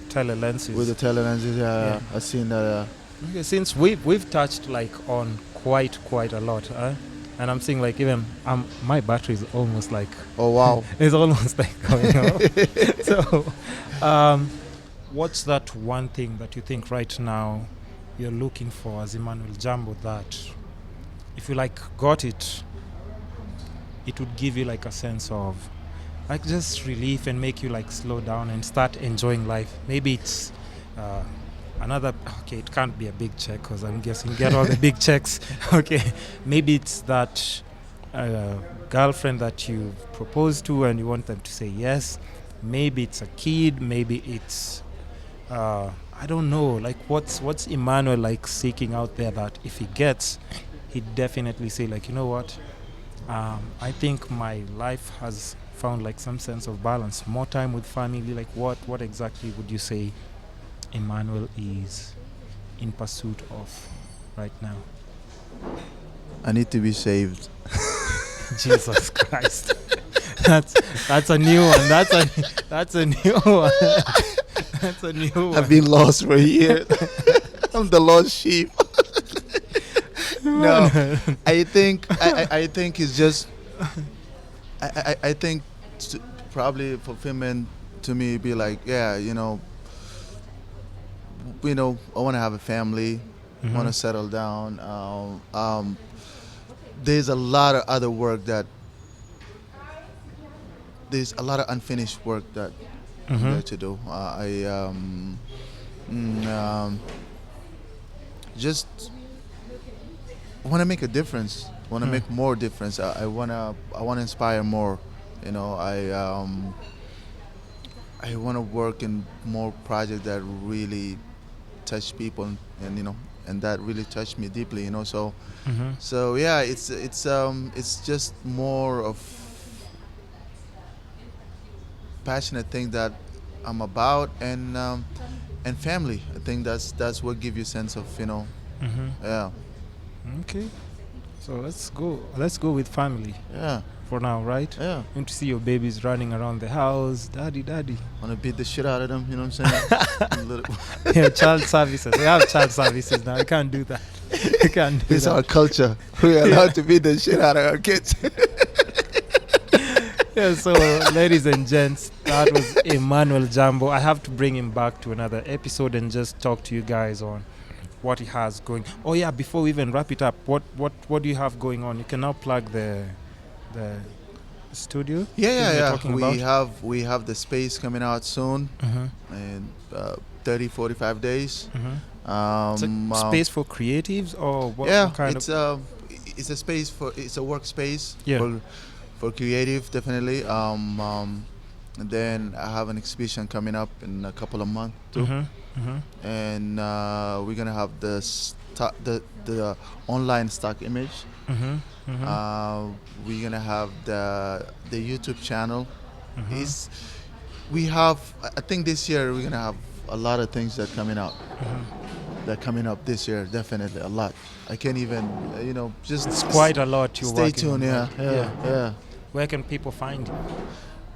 tele lenses. With the tele lenses, Yeah. I've seen that. Okay, since we've touched like on quite a lot, and I'm seeing like even my battery is almost like Oh wow! it's almost like going off. So, what's that one thing that you think right now you're looking for as Emmanuel Jambo that if you like got it, it would give you like a sense of like just relief and make you like slow down and start enjoying life? Maybe it's it can't be a big check because I'm guessing you get all the big checks. Okay, maybe it's that girlfriend that you proposed to and you want them to say yes. Maybe it's a kid. Maybe it's I don't know. Like what's Emmanuel like seeking out there that if he gets, he'd definitely say like, you know what, I think my life has found like some sense of balance, more time with family. Like what exactly would you say Emmanuel is in pursuit of right now? I need to be saved. Jesus Christ. That's a new one. That's a new one. That's a new one. I've been lost for a year. I'm the lost sheep. No, I think it's just. I think probably fulfillment to me be like, yeah, I want to have a family, want to settle down. There's a lot of other work there's a lot of unfinished work that Mhm. there to do. Just want to make a difference. Want to make more difference. I wanna inspire more. You know, I want to work in more projects that really touch people, and you know, and that really touched me deeply. You know, so Mhm. so yeah, it's just more of passionate thing that I'm about, and family. I think that's what gives you sense of, you know. Mhm. Yeah, Okay. So let's go with family yeah, for now, right? yeah. And to see your babies running around the house, daddy. Want to beat the shit out of them. You know what I'm saying? Little- Yeah, child services. We have child services now. We can't do that. We can't do It's that. our culture. We're allowed to beat the shit out of our kids. Yeah, so ladies and gents, that was Emmanuel Jambo. I have to bring him back to another episode and just talk to you guys on what he has going. Oh yeah, before we even wrap it up, what do you have going on? You can now plug the studio. Yeah. Talking We about? have the space coming out soon Mm-hmm. in 30-45 days. Mm-hmm. It's a space for creatives, or what, Yeah, what kind it's of? it's a space it's a workspace Yeah. for creative, definitely. And then I have an exhibition coming up in a couple of months too, and we're gonna have the online stock image. We're gonna have the YouTube channel. Is we have I think this year we're gonna have a lot of things that coming out. That coming up this year, definitely a lot. I can't even, you know, just It's quite a lot. You're stay working on, tuned. right? Yeah. Where can people find you?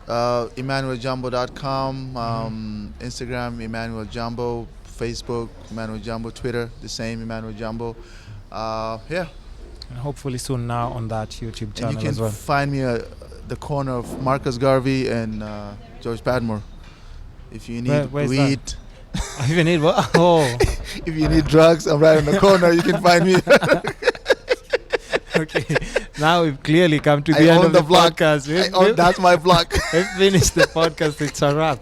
EmmanuelJambo.com, Instagram Emmanuel Jambo, Facebook Emmanuel Jambo, Twitter the same Emmanuel Jambo. Yeah, And hopefully soon now on that YouTube and channel you can as well. find me at the corner of Marcus Garvey and George Padmore. If you need Where's weed, I even need what? Oh, if you need drugs, I'm right in the corner. You can find me. okay. Now we've clearly come to I the end own of the the block. podcast. That's my block. We've finished the podcast. It's a wrap.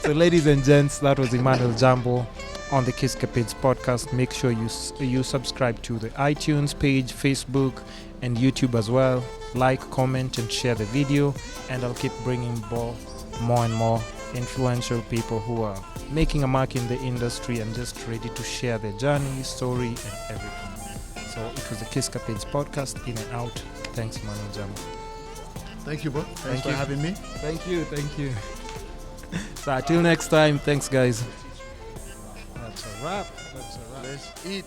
So, ladies and gents, that was Emmanuel Jambo on the Kisscapades podcast. Make sure you subscribe to the iTunes page, Facebook, and YouTube as well. Like, comment, and share the video. And I'll keep bringing more and more influential people who are making a mark in the industry and just ready to share their journey, story, and everything. So it was the Kisscapades podcast, in and out. Thanks, Emmanuel Jambo. Thank you, bro. Thanks for you. having me. Thank you. So until next time, thanks guys. That's a wrap. Let's eat.